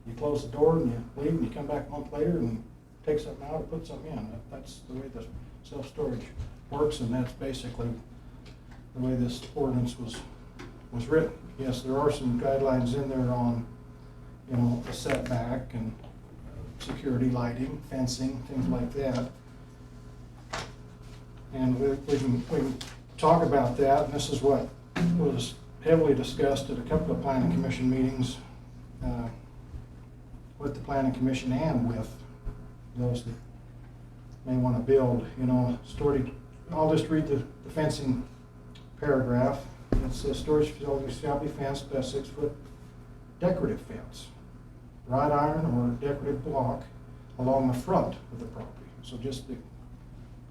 you close the door and you leave, and you come back a month later and take something out and put something in. That's the way the self-storage works, and that's basically the way this ordinance was written. Yes, there are some guidelines in there on, you know, a setback and security lighting, fencing, things like that. And we can talk about that, and this is what was heavily discussed at a couple of planning commission meetings with the planning commission and with those that may want to build, you know, storage. I'll just read the fencing paragraph. It says storage facilities shall be fenced by a 6-foot decorative fence, wrought iron or decorative block along the front of the property. So just the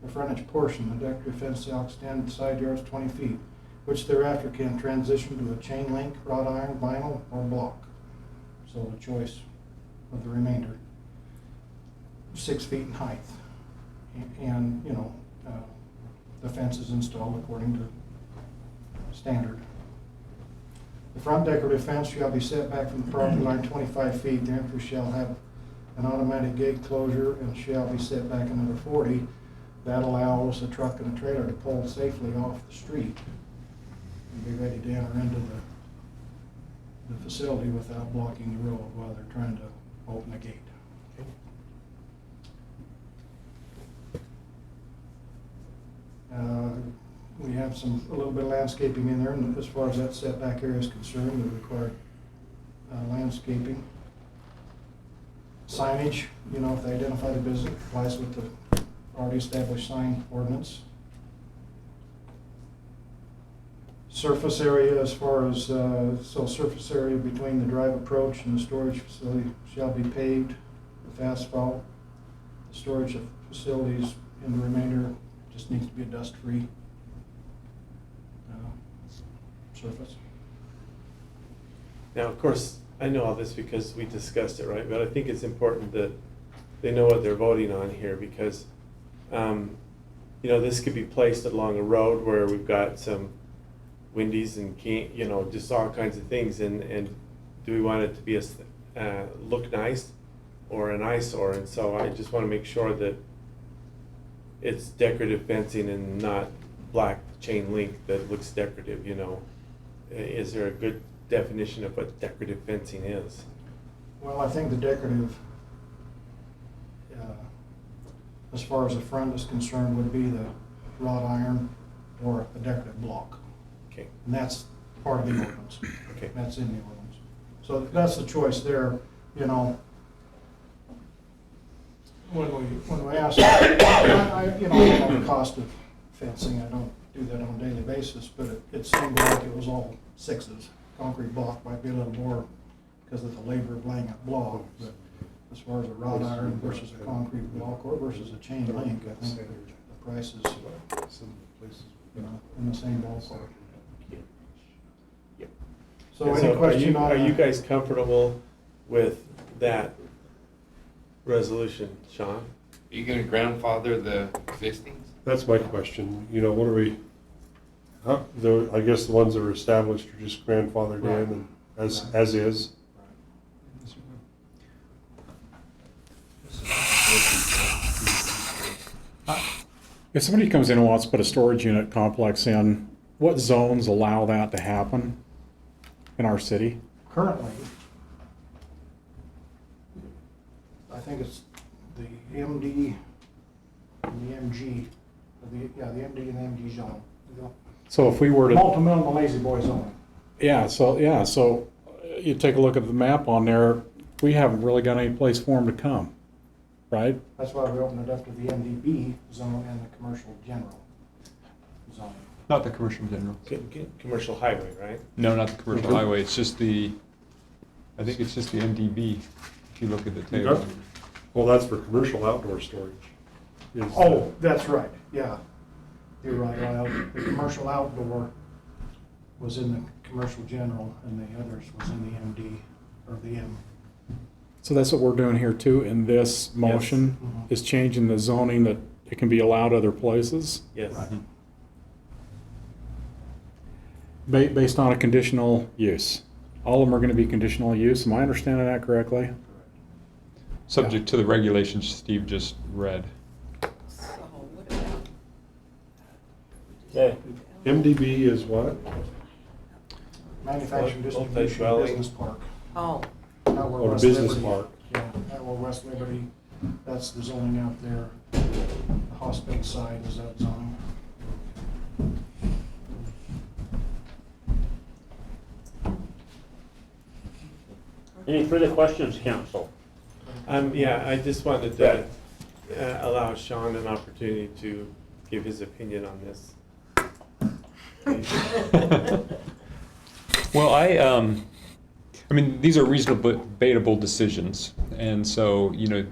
frontage portion, the decorative fence shall extend side yards 20 feet, which thereafter can transition to a chain link, wrought iron, vinyl, or block. So the choice of the remainder, 6 feet in height. And you know, the fence is installed according to standard. The front decorative fence shall be set back from the property line 25 feet. The entrance shall have an automatic gate closure and shall be set back another 40. That allows a truck and a trailer to pull safely off the street and be ready to enter into the facility without blocking the road while they're trying to open the gate. We have a little bit of landscaping in there, and as far as that setback area is concerned, we require landscaping. Signage, you know, if they identify the business, complies with the already established sign ordinance. Surface area, as far as, surface area between the drive approach and the storage facility shall be paved with asphalt. The storage facilities in the remainder just needs to be a dust-free surface. Now, of course, I know all this because we discussed it, right? But I think it's important that they know what they're voting on here because, you know, this could be placed along a road where we've got some Wendy's and, you know, just all kinds of things. And do we want it to be look nice or an eyesore? And so I just want to make sure that it's decorative fencing and not black chain link that looks decorative, you know. Is there a good definition of what decorative fencing is? Well, I think the decorative, as far as the front is concerned, would be the wrought iron or a decorative block. Okay. And that's part of the ordinance. Okay. That's in the ordinance. So that's the choice there, you know. When we ask, you know, I know the cost of fencing, I don't do that on a daily basis, but it seemed like it was all 6s. Concrete block might be a little more because of the labor of laying a block, but as far as a wrought iron versus a concrete block or versus a chain link, I think the price is, you know, in the same ballpark. Yep. So any question on are you guys comfortable with that resolution, Sean? Are you gonna grandfather the existing? That's my question. You know, what are we, I guess the ones that are established are just grandfathered Right. in and as is. If somebody comes in and wants to put a storage unit complex in, what zones allow that to happen in our city? Currently, I think it's the MD and the MG, the MD and the MG zone. So if we were to, Multi-mill and the lazy boy zone. so you take a look at the map on there, we haven't really got any place for them to come, right? That's why we opened it up to the MDB zone and the commercial general zone. Not the commercial general. Commercial highway, right? No, not the commercial highway, it's just the, I think it's just the MDB, if you look at the table. Okay. Well, that's for commercial outdoor storage. Oh, that's right, yeah. You're right, Lyle. The commercial outdoor was in the commercial general and the others was in the MD or the M. So that's what we're doing here too, in this motion, Mhm. is changing the zoning that it can be allowed other places, Yes. based on a conditional use. All of them are gonna be conditional use, am I understanding that correctly? Subject to the regulations Steve just read. So, what about? Okay. MDB is what? Manufacturing distribution Multi-dwelling. business park. Oh, Out where Or West business Liberty- park. Yeah, out where West Liberty, that's the zoning out there. The hospital side is that zoning. Any further questions, council? Yeah, I just wanted to allow Sean an opportunity to give his opinion on this. Well, I mean, these are reasonable, debatable decisions, and so, you know,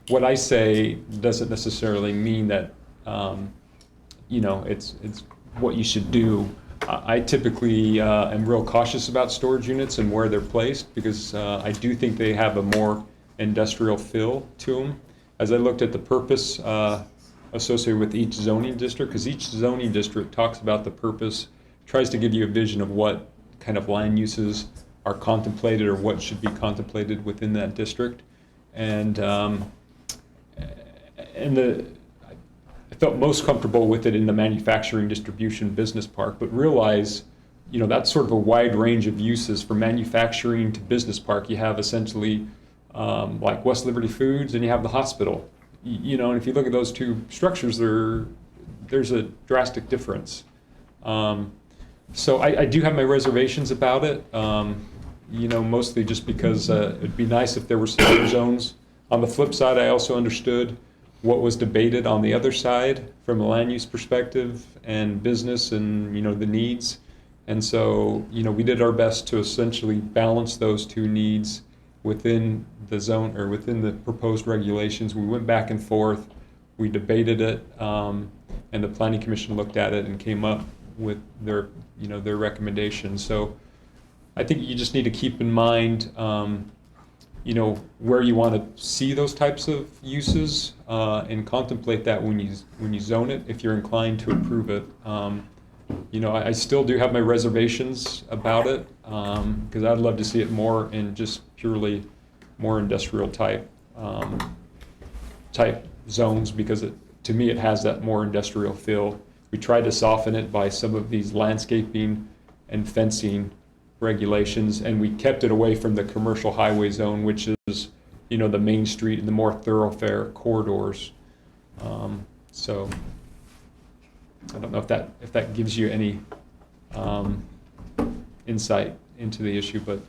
what I say doesn't necessarily mean that, you know, it's what you should do. I typically am real cautious about storage units and where they're placed, because I do think they have a more industrial feel to them. As I looked at the purpose associated with each zoning district, because each zoning district talks about the purpose, tries to give you a vision of what kind of land uses are contemplated or what should be contemplated within that district. And I felt most comfortable with it in the manufacturing distribution business park, but realize, you know, that's sort of a wide range of uses. From manufacturing to business park, you have essentially like West Liberty Foods and you have the hospital. You know, and if you look at those two structures, there's a drastic difference. So I do have my reservations about it, you know, mostly just because it'd be nice if there were some other zones. On the flip side, I also understood what was debated on the other side from a land use perspective and business and, you know, the needs. And so, you know, we did our best to essentially balance those two needs within the zone or within the proposed regulations. We went back and forth, we debated it, and the Planning Commission looked at it and came up with their, you know, their recommendations. So I think you just need to keep in mind, you know, where you want to see those types of uses, and contemplate that when you zone it, if you're inclined to approve it. You know, I still do have my reservations about it, because I'd love to see it more in just purely more industrial type zones, because to me it has that more industrial feel. We tried to soften it by some of these landscaping and fencing regulations, and we kept it away from the commercial highway zone, which is, you know, the main street and the more thoroughfare corridors. So I don't know if that gives you any insight into the issue, but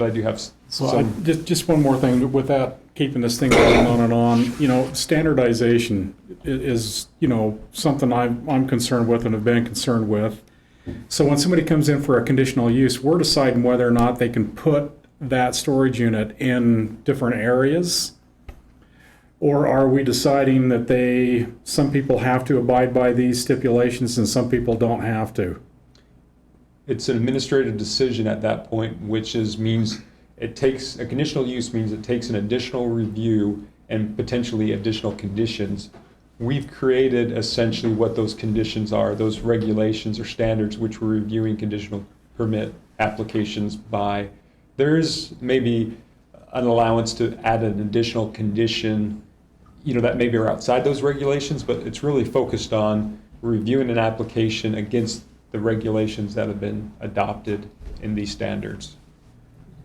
I do have some. Just one more thing, with that, keeping this thing going on and on, you know, standardization is, you know, something I'm concerned with and have been concerned with. So when somebody comes in for a conditional use, we're deciding whether or not they can put that storage unit in different areas? Or are we deciding that some people have to abide by these stipulations and some people don't have to? It's an administrative decision at that point, which means it takes, a conditional use means it takes an additional review and potentially additional conditions, we've created essentially what those conditions are, those regulations or standards which we're reviewing conditional permit applications by. There is maybe an allowance to add an additional condition, that maybe are outside those regulations, but it's really focused on reviewing an application against the regulations that have been adopted in these standards.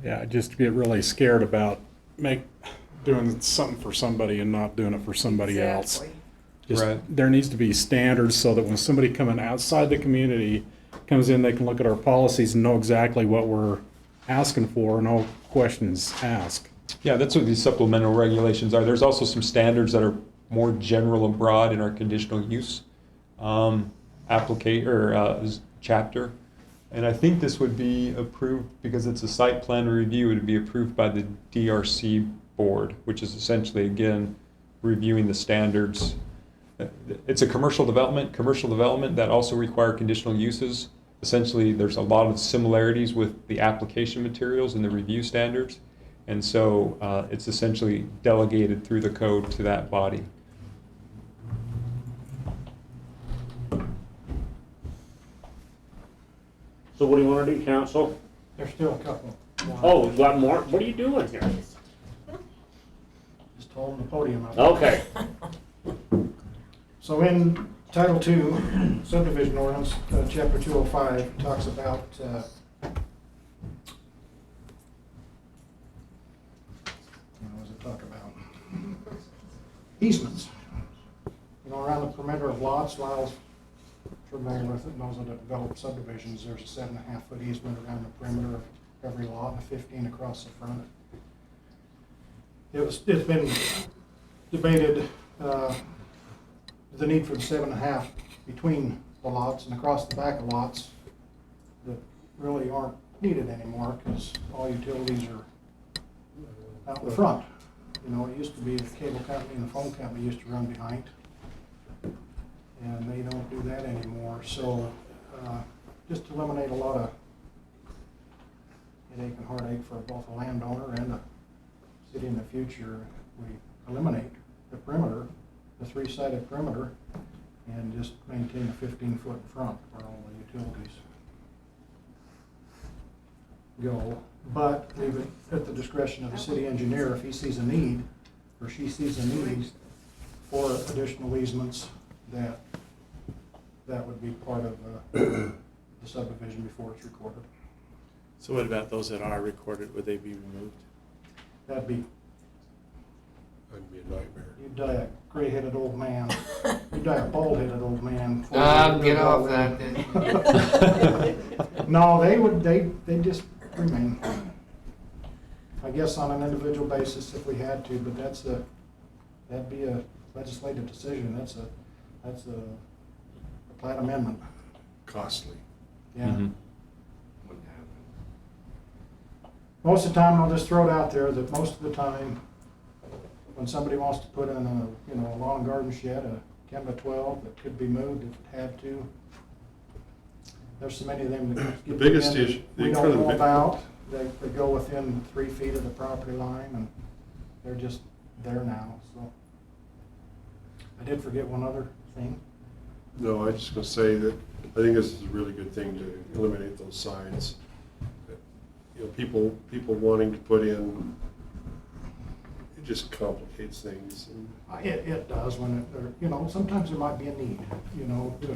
Yeah, I just get really scared about doing something for somebody and not doing it for somebody else. Exactly. Just, Right. there needs to be standards so that when somebody coming outside the community comes in, they can look at our policies and know exactly what we're asking for, no questions asked. Yeah, that's what these supplemental regulations are. There's also some standards that are more general and broad in our conditional use chapter. And I think this would be approved, because it's a site plan review, it would be approved by the DRC board, which is essentially, again, reviewing the standards. It's a commercial development that also require conditional uses. Essentially, there's a lot of similarities with the application materials and the review standards. And so it's essentially delegated through the code to that body. So what do you want to do, council? There's still a couple. Oh, you got more? What are you doing here? Just holding the podium up. Okay. So in Title II subdivision ordinance, Chapter 205 talks about what does it talk about? Easements. Around the perimeter of lots, Lyle's familiar with it, knows that it developed subdivisions. There's a 7.5-foot easement around the perimeter of every lot and a 15 across the front. It's been debated, the need for the 7.5 between the lots and across the back of lots that really aren't needed anymore, because all utilities are out in front. It used to be the cable company and the phone company used to run behind, and they don't do that anymore. So just to eliminate a lot of headache and heartache for both a landowner and a city in the future, we eliminate the perimeter, the 3-sided perimeter, and just maintain a 15-foot in front where all the utilities go. But leave it at the discretion of the city engineer if he sees a need, or she sees a need for additional easements, that would be part of the subdivision before it's recorded. So what about those that are recorded? Would they be removed? That'd be a nightmare. You'd die a gray-headed old man. You'd die a bald-headed old man. Get off that then. No, they just remain. I guess on an individual basis if we had to, but that'd be a legislative decision. That's a plat amendment. Costly. Yeah. Mm-hmm. Most of the time, I'll just throw it out there that most of the time, when somebody wants to put in a lawn and garden shed, a Chem 12 that could be moved if it had to. There's so many of them that The biggest in, issue we don't know about. They go within 3 feet of the property line, and they're just there now. So I did forget one other thing. No, I was just going to say that I think this is a really good thing to eliminate those signs. People wanting to put in, it just complicates things. It does when sometimes there might be a need,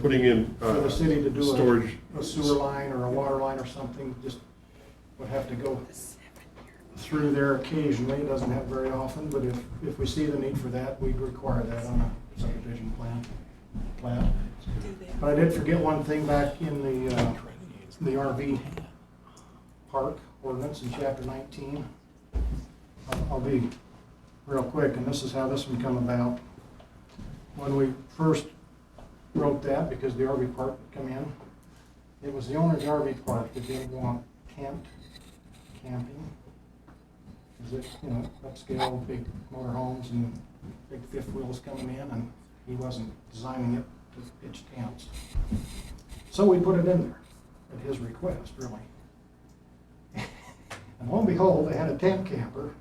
Putting in for the city to do storage. a sewer line or a water line or something, just would have to go through there occasionally. It doesn't happen very often, but if we see the need for that, we'd require that on a subdivision plat. But I did forget one thing back in the RV park ordinance in chapter 19. I'll be real quick, and this is how this one come about. When we first wrote that, because the RV park would come in, it was the owner of the RV park that didn't want tent camping. Is it, upscale, big motorhomes and big fifth wheels coming in, and he wasn't designing it to pitch tents. So we put it in there at his request, really. And lo and behold, they had a tent camper.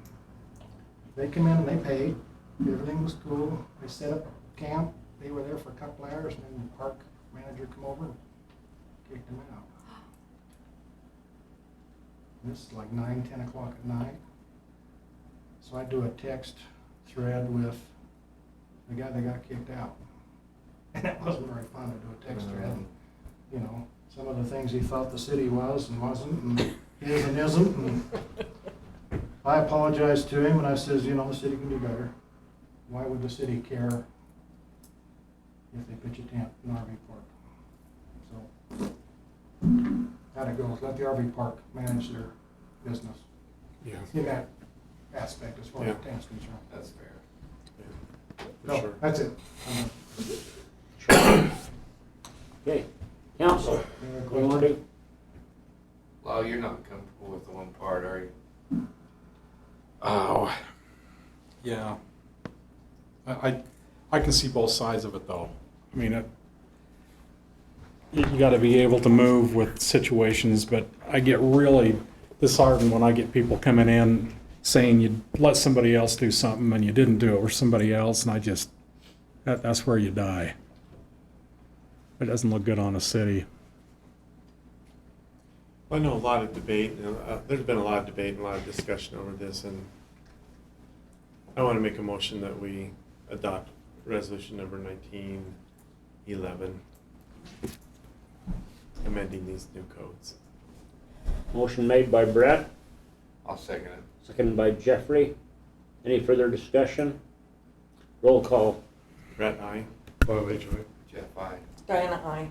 They come in and they paid. Everything was cool. They set up camp, they were there for a couple hours, and then the park manager come over and kicked them out. And this is like 9, 10 o'clock at night. So I do a text thread with the guy that got kicked out. And it wasn't very fun to do a text thread. And, you know, some of the things he thought the city was and wasn't, and is and isn't. And I apologized to him, and I says, you know, the city can do better. Why would the city care if they pitch a tent in RV park? So, how it goes. Let the RV park manage their business. Yeah. In that aspect, as far as Yeah. the tent's concerned. That's fair. For So, sure. that's it. Okay, council, Any other what do you want to do? Well, you're not comfortable with the one part, are you? Oh, yeah. I can see both sides of it, though. I mean, you got to be able to move with situations, but I get really disheartened when I get people coming in saying you let somebody else do something and you didn't do it, or somebody else, and that's where you die. It doesn't look good on a city. I know a lot of debate, there's been a lot of debate and a lot of discussion over this, and I want to make a motion that we adopt resolution number 1911, amending these new codes. Motion made by Brett, I'll second it. seconded by Jeffrey. Any further discussion? Roll call. Brett, aye. Jeff, aye. Diana, aye.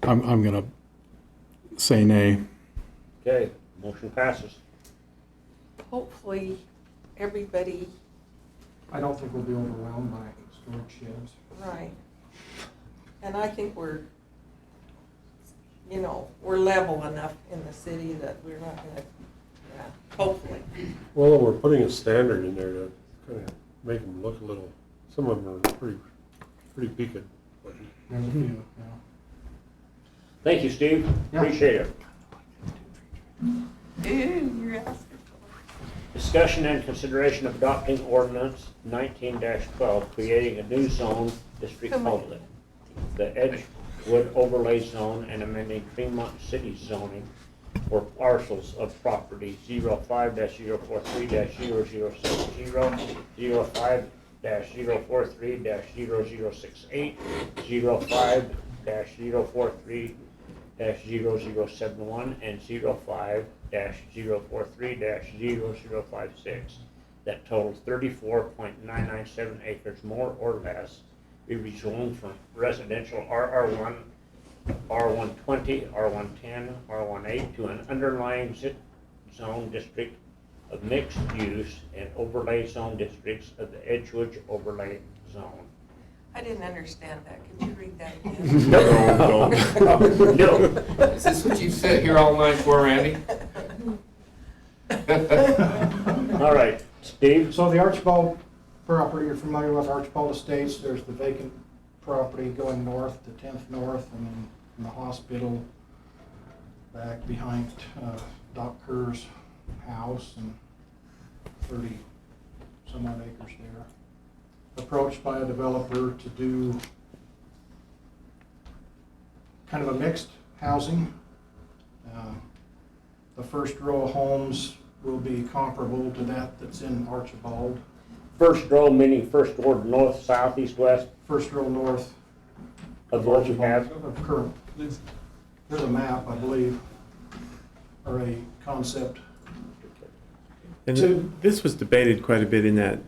I'm gonna say nay. Okay, motion passes. Hopefully, everybody, I don't think we'll be overwhelmed by storage sheds. right. And I think we're level enough in the city that we're not gonna, hopefully. Well, we're putting a standard in there to kind of make them look a little, some of them are pretty peaked. There's a few, yeah. Thank you, Steve. Yeah. Appreciate it. Ooh, you're asking. Discussion and consideration of adopting ordinance 19-12, creating a new zone, district public, the Edgewood overlay zone, and amending Tremont City zoning for parcels of property 05-043-0060, 05-043-0068, 05-043-0071, and 05-043-0056 that totals 34.997 acres more or less be rezoned from residential RR1, R120, R110, R18 to an underlying zone district of mixed use and overlay zone districts of the Edgewood overlay zone. I didn't understand that. Could you read that again? No. Is this what you've sat here all night for, Randy? All right, Steve? So the Archibald property, you're familiar with Archibald Estates, there's the vacant property going north to 10th North, and then from the hospital back behind Doc Kerr's house, and 30 some odd acres there. Approached by a developer to do kind of a mixed housing. The first row of homes will be comparable to that's in Archibald. First row meaning first order, north, south, east, west First row north of what you have? of current. There's a map, I believe, or a concept. And this was debated quite a bit in that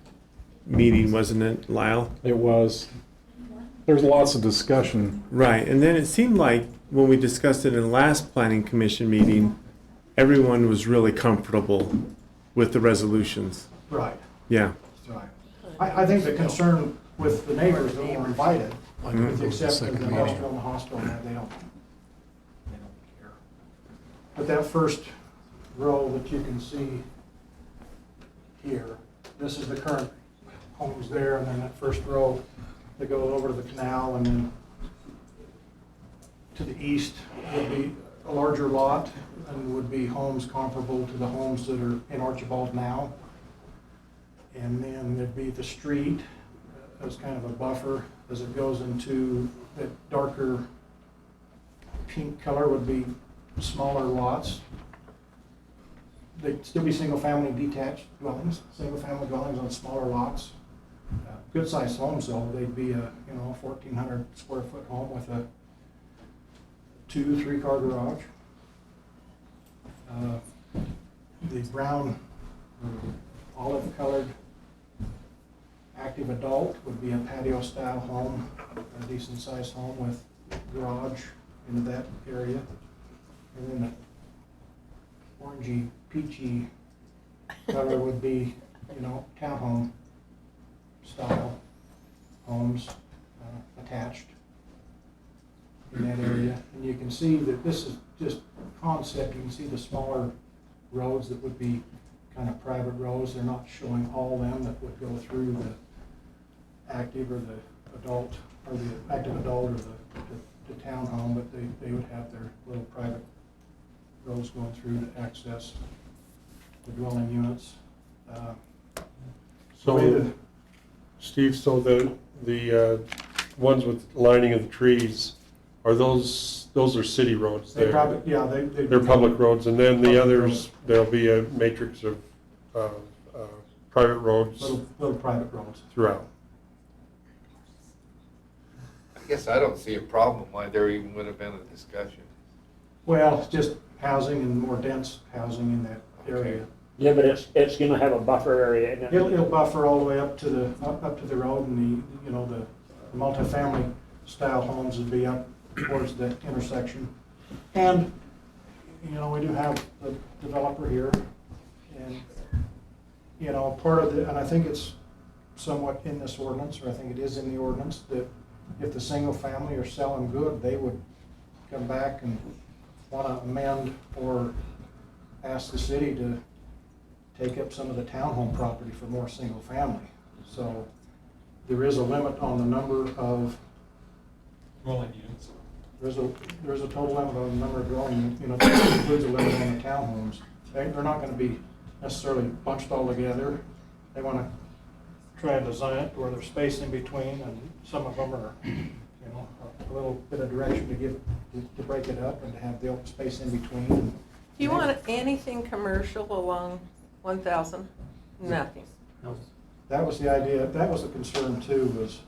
meeting, wasn't it, Lyle? It was. There's lots of discussion. Right, and then it seemed like when we discussed it in the last planning commission meeting, everyone was really comfortable with the resolutions. Right. Yeah. That's right. I think the concern with the neighbors that were invited, with the exception of the industrial and the hospital, they don't care. But that first row that you can see here, this is the current homes there, and then that first row that goes over to the canal, and then to the east would be a larger lot and would be homes comparable to the homes that are in Archibald now. And then there'd be the street as kind of a buffer as it goes into that darker pink color would be smaller lots. They'd still be single-family detached dwellings, single-family dwellings on smaller lots. Good-sized homes though, they'd be a, 1,400 square foot home with a 2-3 car garage. The brown olive colored active adult would be a patio style home, a decent sized home with garage into that area. And then the orangey peachy color would be, townhome style homes attached in that area. And you can see that this is just concept. You can see the smaller roads that would be kind of private roads. They're not showing all them that would go through the active or the adult, or the active adult or the townhome, but they would have their little private roads going through to access the dwelling units. So, Steve, so the ones with lining of the trees, are those are city roads? They probably, yeah, They're public roads, and then the others, there'll be a matrix of private roads little private roads throughout. I guess I don't see a problem why there even would have been a discussion. Well, it's just housing and more dense housing in that area. Yeah, but it's gonna have a buffer area in it. It'll buffer all the way up to the road, and the multifamily style homes would be up towards the intersection. And, we do have the developer here, and, part of and I think it's somewhat in this ordinance, or I think it is in the ordinance, that if the single family are selling good, they would come back and want to amend or ask the city to take up some of the townhome property for more single family. So there is a limit on the number of dwelling units. There's a total limit on the number of dwelling units. That includes a limit on the townhomes. They're not going to be necessarily bunched all together. They want to try and design it where there's space in between, and some of them are, a little bit of direction to break it up and to have the open space in between. Do you want anything commercial along 1,000? Nothing. That was the idea. That was the concern too, was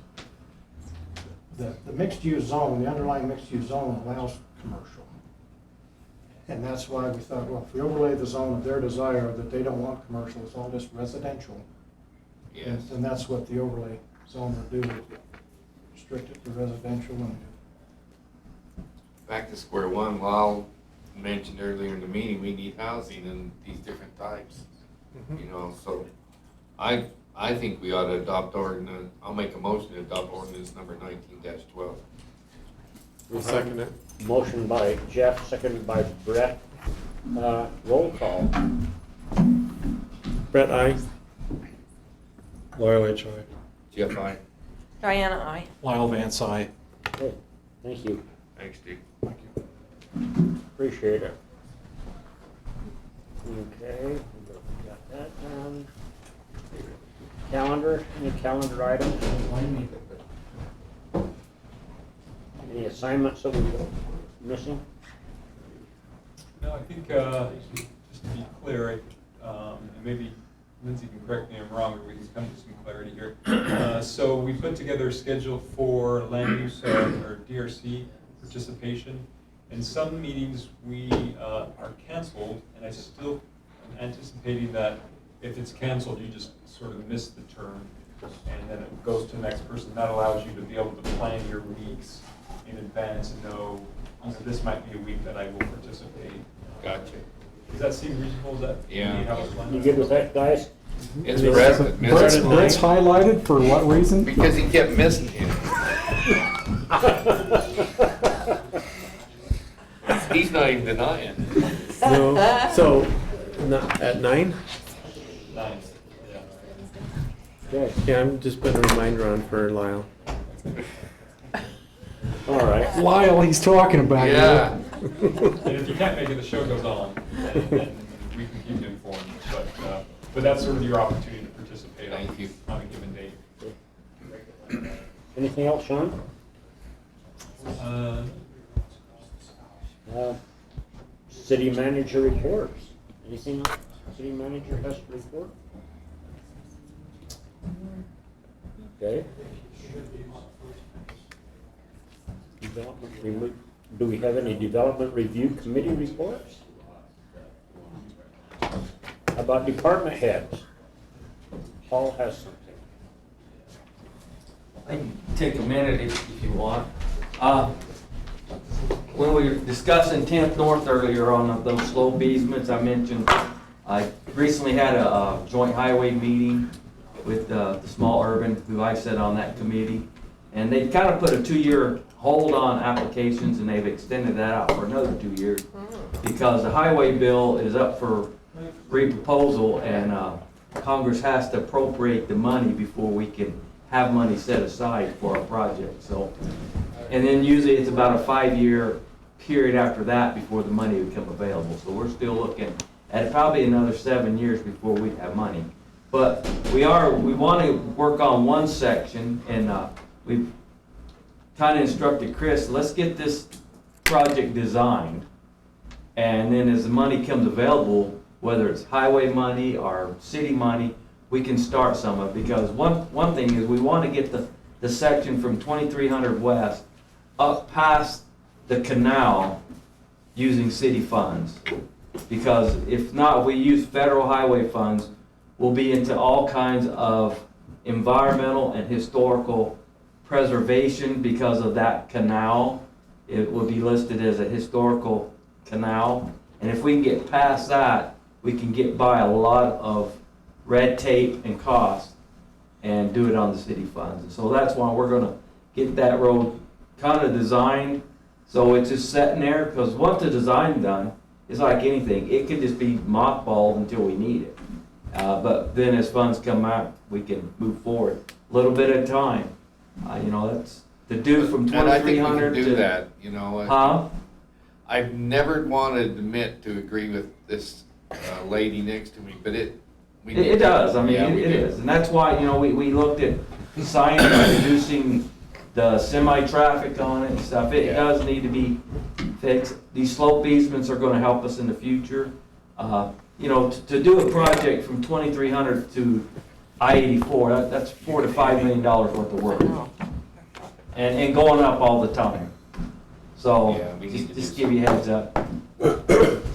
the mixed-use zone, the underlying mixed-use zone allows commercial. And that's why we thought, well, if we overlay the zone of their desire that they don't want commercial, it's all just residential. Yes. And that's what the overlay zone would do, restrict it to residential. And Back to square one, Lyle mentioned earlier in the meeting, we need housing in these different types. So I think we ought to adopt ordinance, I'll make a motion to adopt ordinance number 19-12. We'll second it. Motion by Jeff, seconded by Brett. Roll call. Brett, aye. Lyle H. I. Jeff, I. Diana, I. Lyle Vance, aye. Okay, thank you. Thanks, Steve. thank you. Appreciate it. Okay, got that down. Calendar, any calendar items? Any assignments that we're missing? No, I think, just to be clear, and maybe Lindsay can correct me if I'm wrong, or we can come to some clarity here. So we put together a schedule for land use, or DRC participation. And some meetings we are canceled, and I still am anticipating that if it's canceled, you just sort of miss the term, and then it goes to the next person. That allows you to be able to plan your weeks in advance and know, this might be a week that I will participate. Gotcha. Does that seem reasonable? Is that Yeah. how it's planned? You good with that, guys? It's Brett that Brett's missed it. Brett's highlighted for what reason? Because he kept missing him. He's not even denying. No, so, at 9? 9, yeah. Okay, Yeah, I'm just putting a reminder on for Lyle. all right. Lyle, he's talking about you. Yeah. And if you can't make it, the show goes on, and we can keep you informed. But that's sort of your opportunity to participate Thank you. on a given date. Anything else, Sean? City manager reports. Anything else city manager has to report? Okay. Do we have any development review committee reports? How about department heads? Paul has something. I can take a minute if you want. When we were discussing 10th North earlier on those slope easements, I mentioned I recently had a joint highway meeting with the small urban who I sat on that committee. And they kind of put a 2-year hold on applications, and they've extended that out for another 2 years because the highway bill is up for re-proposal, and Congress has to appropriate the money before we can have money set aside for our project. So, and then usually it's about a 5-year period after that before the money would become available. So we're still looking at probably another 7 years before we have money. But we want to work on one section, and we've kind of instructed Chris, let's get this project designed, and then as the money comes available, whether it's highway money or city money, we can start some of it. Because one thing is we want to get the section from 2300 West up past the canal using city funds. Because if not, we use federal highway funds, we'll be into all kinds of environmental and historical preservation because of that canal. It will be listed as a historical canal. And if we can get past that, we can get by a lot of red tape and cost and do it on the city funds. And so that's why we're gonna get that road kind of designed so it's just sitting there, because once the design's done, it's like anything. It could just be mothballed until we need it. But then as funds come out, we can move forward a little bit at a time. That's to do from 2300 and I think we can do to that. Huh? I've never wanted to admit to agree with this lady next to me, but it does. I mean, yeah, it is, and that's why we looked at signing and reducing the semi-traffic on it and stuff. It does need to be fixed. These slope easements are going to help us in the future. To do a project from 2300 to I-84, that's $4 to $5 million worth of work, and going up all the time. So just give you a heads up.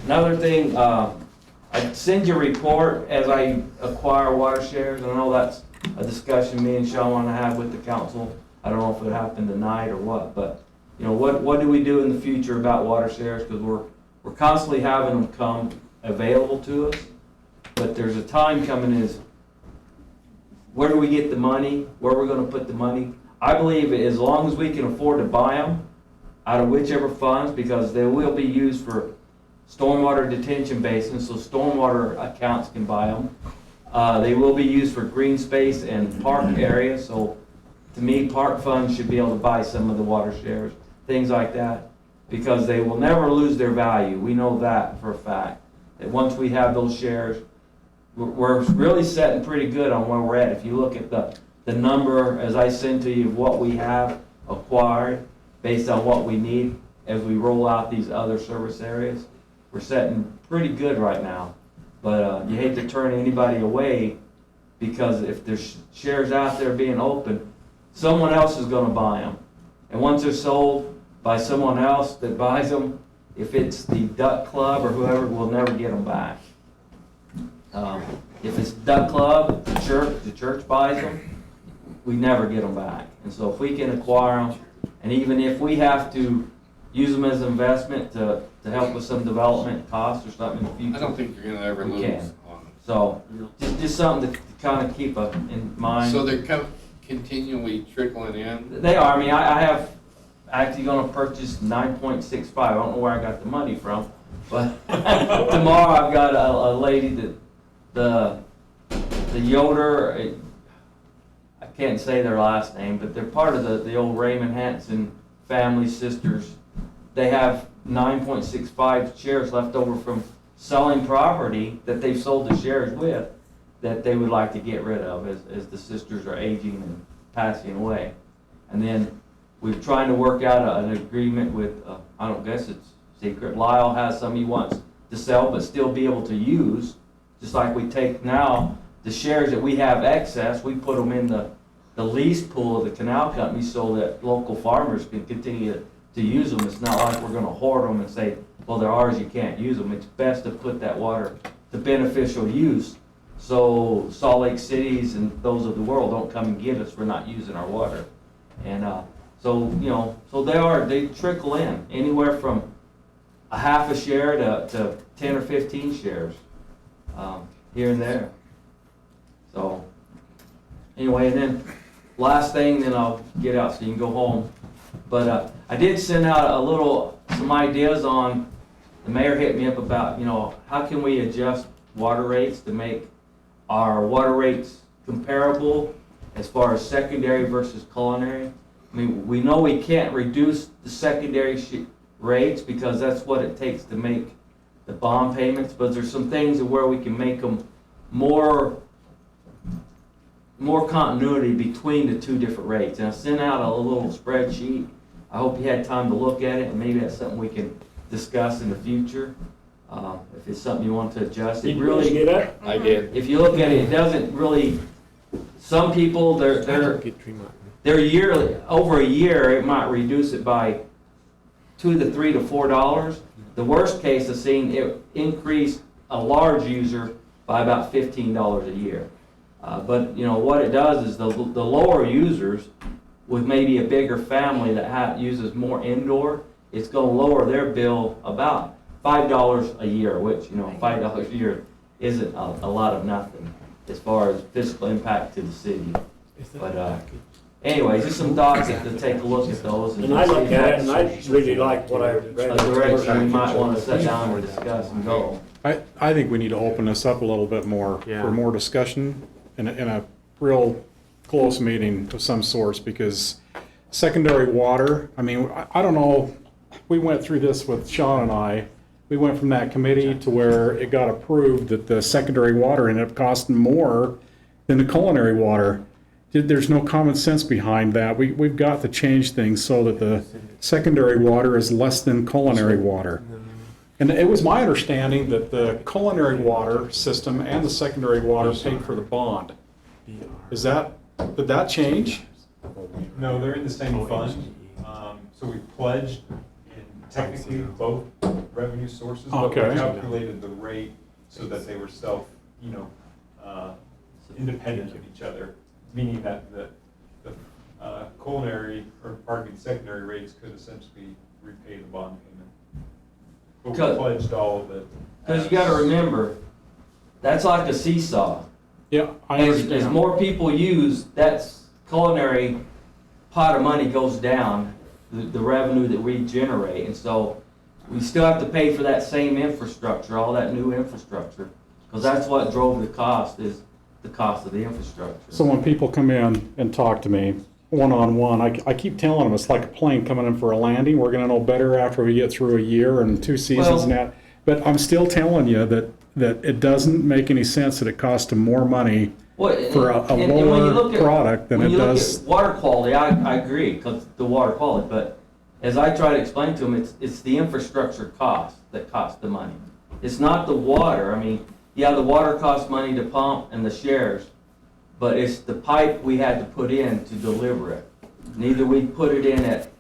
Another thing, I send you a report as I acquire water shares, and I know that's a discussion me and Sean want to have with the council. I don't know if it happened tonight or what, but what do we do in the future about water shares? Because we're constantly having them come available to us, but there's a time coming is where do we get the money? Where are we going to put the money? I believe as long as we can afford to buy them out of whichever funds, because they will be used for stormwater detention basins, so stormwater accounts can buy them. They will be used for green space and park areas, so to me, park funds should be able to buy some of the water shares, things like that, because they will never lose their value. We know that for a fact, that once we have those shares, we're really setting pretty good on where we're at. If you look at the number, as I sent to you, of what we have acquired based on what we need as we roll out these other service areas, we're setting pretty good right now. But you hate to turn anybody away, because if there's shares out there being open, someone else is going to buy them. And once they're sold by someone else that buys them, if it's the Duck Club or whoever, we'll never get them back. If it's Duck Club, the church buys them, we never get them back. And so if we can acquire them, and even if we have to use them as an investment to help with some development costs or something in the future, I don't think you're going to ever lose on them. So just something to kind of keep in mind. So they're continually trickling in? They are. I mean, I have actually going to purchase 9.65. I don't know where I got the money from, but tomorrow I've got a lady that the Yoder, I can't say their last name, but they're part of the old Raymond Hanson family sisters. They have 9.65 shares left over from selling property that they've sold the shares with, that they would like to get rid of as the sisters are aging and passing away. And then we're trying to work out an agreement with, I don't guess it's secret, Lyle has some he wants to sell but still be able to use, just like we take now the shares that we have excess, we put them in the lease pool of the canal company so that local farmers can continue to use them. It's not like we're gonna hoard them and say, well, they're ours, you can't use them. It's best to put that water to beneficial use, so Salt Lake cities and those of the world don't come and get us for not using our water. And so, you know, so they trickle in anywhere from a half a share to 10 or 15 shares here and there. So anyway, and then last thing, then I'll get out so you can go home. But I did send out some ideas on, the mayor hit me up about, you know, how can we adjust water rates to make our water rates comparable as far as secondary versus culinary. I mean, we know we can't reduce the secondary rates because that's what it takes to make the bond payments, but there's some things where we can make them more continuity between the two different rates. And I sent out a little spreadsheet. I hope you had time to look at it, and maybe that's something we can discuss in the future. If it's something you want to adjust, it really. Did you get it? I did. If you look at it, it doesn't really. Some people they're yearly, over a year, it might reduce it by $2 to $3 to $4. The worst case I've seen it increase a large user by about $15 a year. But you know what it does is the lower users with maybe a bigger family that uses more indoor, it's going to lower their bill about $5 a year, which, you know, $5 a year isn't a lot of nothing as far as fiscal impact to the city. But anyway, just some thoughts to take a look at those. And I looked at it, and I really like what I read. A direction we might want to sit down and discuss and go. I think we need to open this up a little bit more for more discussion in a real close meeting of some sorts, because secondary water, I mean, I don't know, we went through this with Sean and I. We went from that committee to where it got approved that the secondary water ended up costing more than the culinary water. There's no common sense behind that. We've got to change things so that the secondary water is less than culinary water. And it was my understanding that the culinary water system and the secondary water paid for the bond. Did that change? No, they're in the same fund. So we pledged in technically both revenue sources, but we calculated the rate so that they were independent of each other, meaning that the culinary, or pardon me, the secondary rates could essentially repay the bond payment. But we pledged all of it. Because you got to remember, that's like a seesaw. Yeah, I understand. As more people use, that culinary pot of money goes down, the revenue that we generate. And so we still have to pay for that same infrastructure, all that new infrastructure, because that's what drove the cost, is the cost of the infrastructure. So when people come in and talk to me one-on-one, I keep telling them it's like a plane coming in for a landing. We're going to know better after we get through a year and 2 seasons and that. But I'm still telling you that it doesn't make any sense that it costs them more money for a lower product than it does. When you look at water quality, I agree, because the water quality, but as I try to explain to them, it's the infrastructure cost that costs the money. It's not the water. I mean, yeah, the water costs money to pump and the shares, but it's the pipe we had to put in to deliver it. Neither we put it in at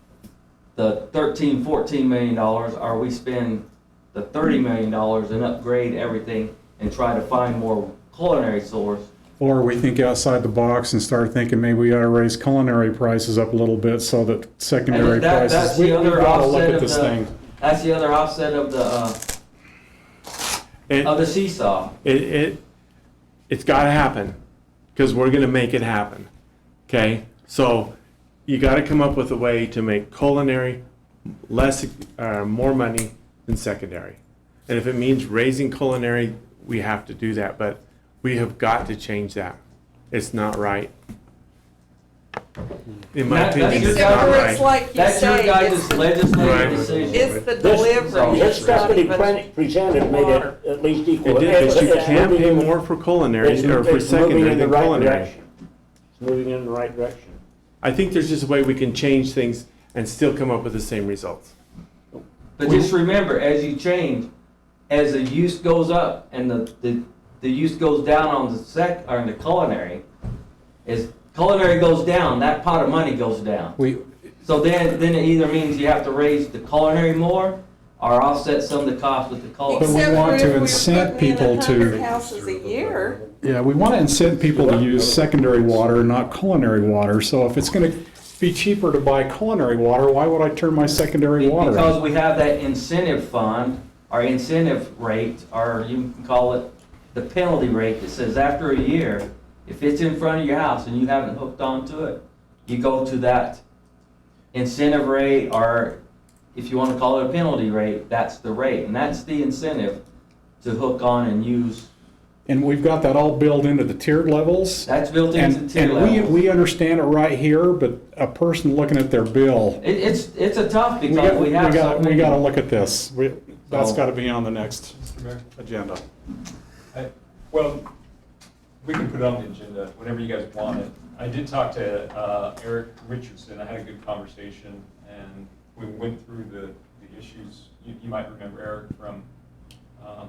the $13, $14 million, or we spend the $30 million and upgrade everything and try to find more culinary source. Or we think outside the box and start thinking maybe we ought to raise culinary prices up a little bit so that secondary prices. We've got to look at this thing. That's the other offset of the seesaw. It's got to happen, because we're going to make it happen. Okay, so you got to come up with a way to make culinary more money than secondary, and if it means raising culinary, we have to do that. But we have got to change that. It's not right. In my opinion, it's not right. Like you That's say, your guys' legislative decision. It's the delivery. This stuff that he presented made it at least equal. It did, but you can pay more for culinary or for secondary than culinary. It's moving in the right direction. I think there's just a way we can change things and still come up with the same results. But just remember, as you change, as the use goes up and the use goes down on the culinary, as culinary goes down, that pot of money goes down. So then it either means you have to raise the culinary more or offset some of the costs with the culinary. But we want to incent people to. 100 houses a year. Yeah, we want to incent people to use secondary water, not culinary water. So if it's going to be cheaper to buy culinary water, why would I turn my secondary water on? Because we have that incentive fund, or incentive rate, or you can call it the penalty rate that says after a year, if it's in front of your house and you haven't hooked onto it, you go to that incentive rate, or if you want to call it a penalty rate, that's the rate. And that's the incentive to hook on and use. And we've got that all built into the tiered levels. That's built into the tiered levels. levels. We understand it right here, but a person looking at their bill. It's a tough because we got to look at this. That's got to be on the next agenda. Well, we can put it on the agenda whenever you guys want it. I did talk to Eric Richardson. I had a good conversation, and we went through the issues. You might remember Eric from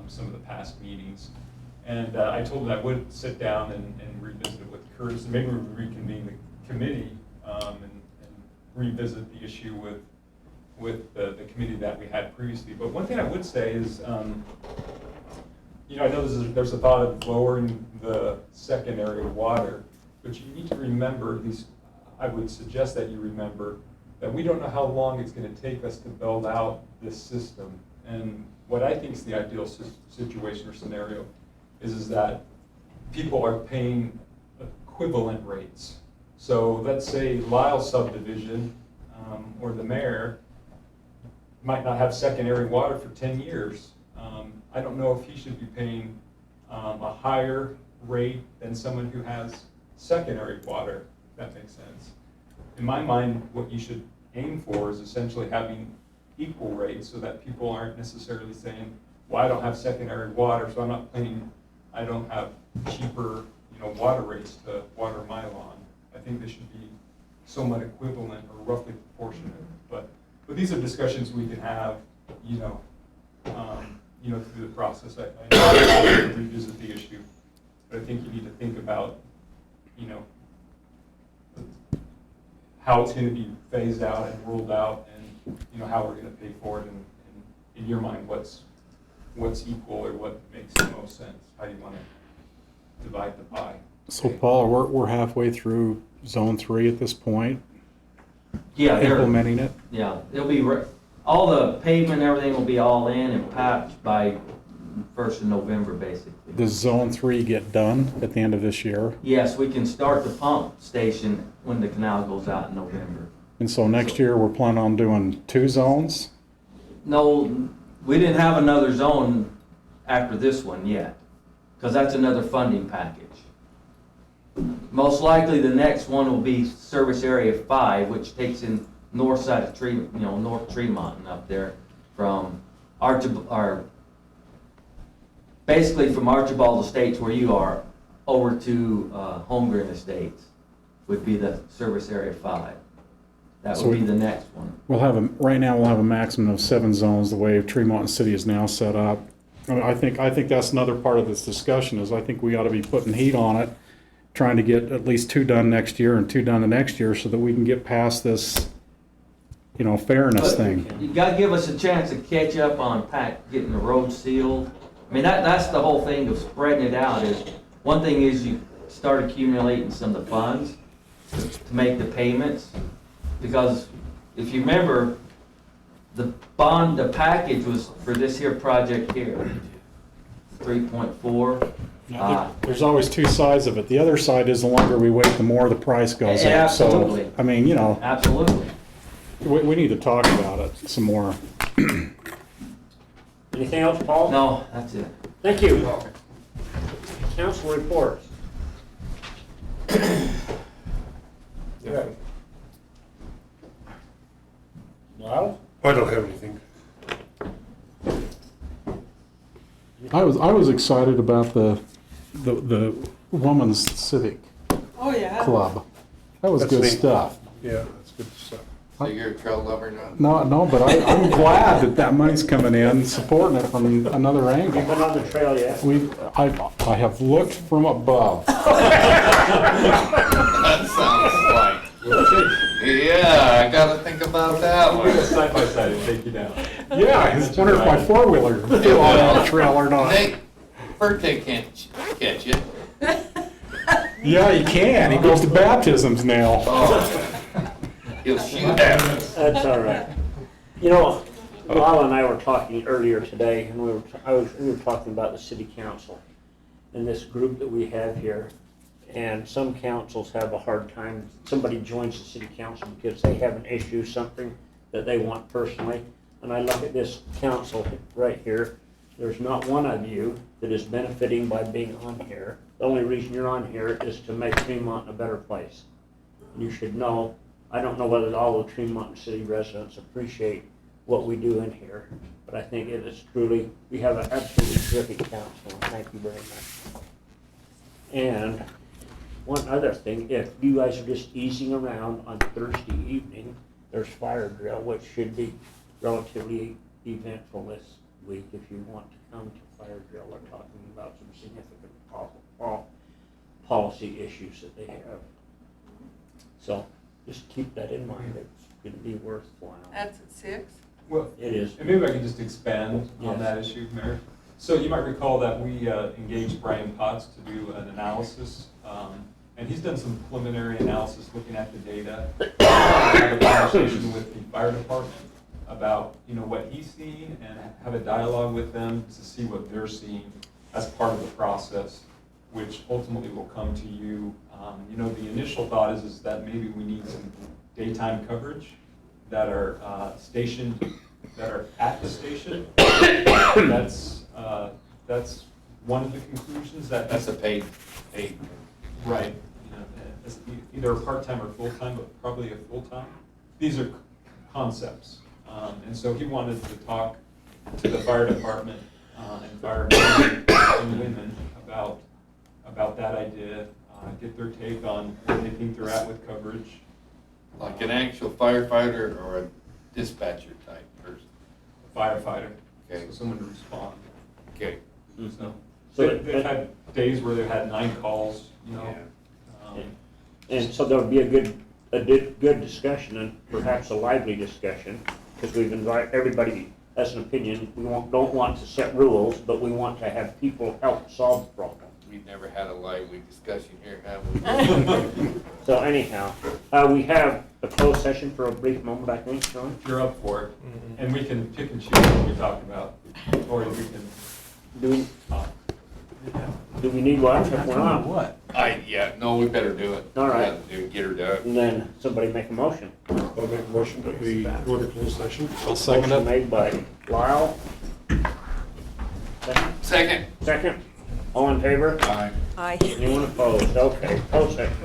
some of the past meetings. And I told him I would sit down and revisit it with Curtis, and maybe we would reconvene the committee and revisit the issue with the committee that we had previously. But one thing I would say is, I know there's a thought of lowering the secondary water, but you need to remember, at least I would suggest that you remember, that we don't know how long it's going to take us to build out this system. And what I think is the ideal situation or scenario is that people are paying equivalent rates. So let's say Lyle subdivision or the mayor might not have secondary water for 10 years. I don't know if he should be paying a higher rate than someone who has secondary water, if that makes sense. In my mind, what you should aim for is essentially having equal rates so that people aren't necessarily saying, well, I don't have secondary water, so I don't have cheaper, water rates to water my lawn. I think they should be somewhat equivalent or roughly proportionate. But these are discussions we can have, through the process. I know to revisit the issue, but I think you need to think about, how it's going to be phased out and rolled out, and how we're going to pay for it, and in your mind, what's equal or what makes the most sense. How do you want to divide the pie? So Paul, we're halfway through Zone 3 at this point. Yeah, implementing it. Yeah, it'll be all the pavement, everything will be all in and patched by 1st of November, basically. Does Zone 3 get done at the end of this year? Yes, we can start the pump station when the canal goes out in November. And so next year we're planning on doing 2 zones? No, we didn't have another zone after this one yet, because that's another funding package. Most likely the next one will be Service Area 5, which takes in north side of North Tremonton up there from basically from Archibald Estates where you are over to Holmgren Estates would be the Service Area 5. That would be the next one. Right now we'll have a maximum of 7 zones the way Tremonton City is now set up. I think that's another part of this discussion is I think we ought to be putting heat on it, trying to get at least 2 done next year and 2 done the next year so that we can get past this, fairness thing. You gotta give us a chance to catch up on getting the road sealed. I mean, that's the whole thing of spreading it out is, one thing is you start accumulating some of the funds to make the payments. Because if you remember, the package was for this here project here, 3.4. There's always 2 sides of it. The other side is the longer we wait, the more the price goes up. Absolutely. So, absolutely. We need to talk about it some more. Anything else, Paul? No, that's it. Thank you. Council reports. Yeah. Well, I don't have anything. I was excited about the Women's Civic Oh, yeah. Club. That was That's good neat. stuff. Yeah, that's good stuff. So you're a trail lover now? No, but I'm glad that money's coming in, supporting it from another Have you angle. been on the trail yet? I have looked from above. That sounds like, yeah, I gotta think about that one. Side by side and take you down. Yeah, I was wondering if my four-wheeler would go on the trail or not. They, birthday can't catch you. Yeah, he can. He goes to baptisms now. Oh, he'll shoot at us. That's all right. You know, Lyle and I were talking earlier today, and we were talking about the city council and this group that we have here. And some councils have a hard time, somebody joins the city council because they have an issue, something that they want personally. And I look at this council right here, there's not one of you that is benefiting by being on here. The only reason you're on here is to make Tremont a better place. You should know, I don't know whether all the Tremont city residents appreciate what we do in here, but I think it is truly, we have an absolutely terrific council, and thank you very much. And one other thing, if you guys are just easing around on Thursday evening, there's fire drill, which should be relatively eventful this week if you want to come to fire drill. They're talking about some significant policy issues that they have. So just keep that in mind. It's going to be worthwhile. That's at 6? Well, It is. and maybe I can just expand on Yes. that issue, Mayor. So you might recall that we engaged Brian Potts to do an analysis, and he's done some preliminary analysis looking at the data. Have a conversation with the fire department about what he's seen and have a dialogue with them to see what they're seeing as part of the process, which ultimately will come to you. The initial thought is that maybe we need some daytime coverage that are stationed, that are at the station. That's one of the conclusions that. That's a paid. Right. It's either a part-time or full-time, but probably a full-time. These are concepts. And so he wanted to talk to the fire department and firemen and women about that idea, get their take on where they think they're at with coverage. Like an actual firefighter or a dispatcher type person? Firefighter. Okay. So someone to respond. Okay. So they've had days where they've had 9 calls, Yeah. And so there'll be a good discussion and perhaps a lively discussion, because we've invited everybody has an opinion. We don't want to set rules, but we want to have people help solve the problem. We've never had a lively discussion here, have we? So anyhow, we have a closed session for a brief moment, I think, Sean? If you're up for it, and we can pick and choose what we talk about, or we can. Do we need one? If we're not, What? No, we better do it. All right. We gotta get her done. and then somebody make a motion. I'll make a motion that we go to closed session. Motion made by Lyle. Second. Second. All in favor? Aye. Aye. Anyone opposed? Okay, closed session.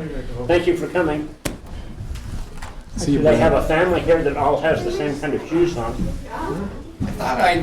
Thank you for coming. See you, They have Brad. a family here that all has the same kind of shoes on. I thought I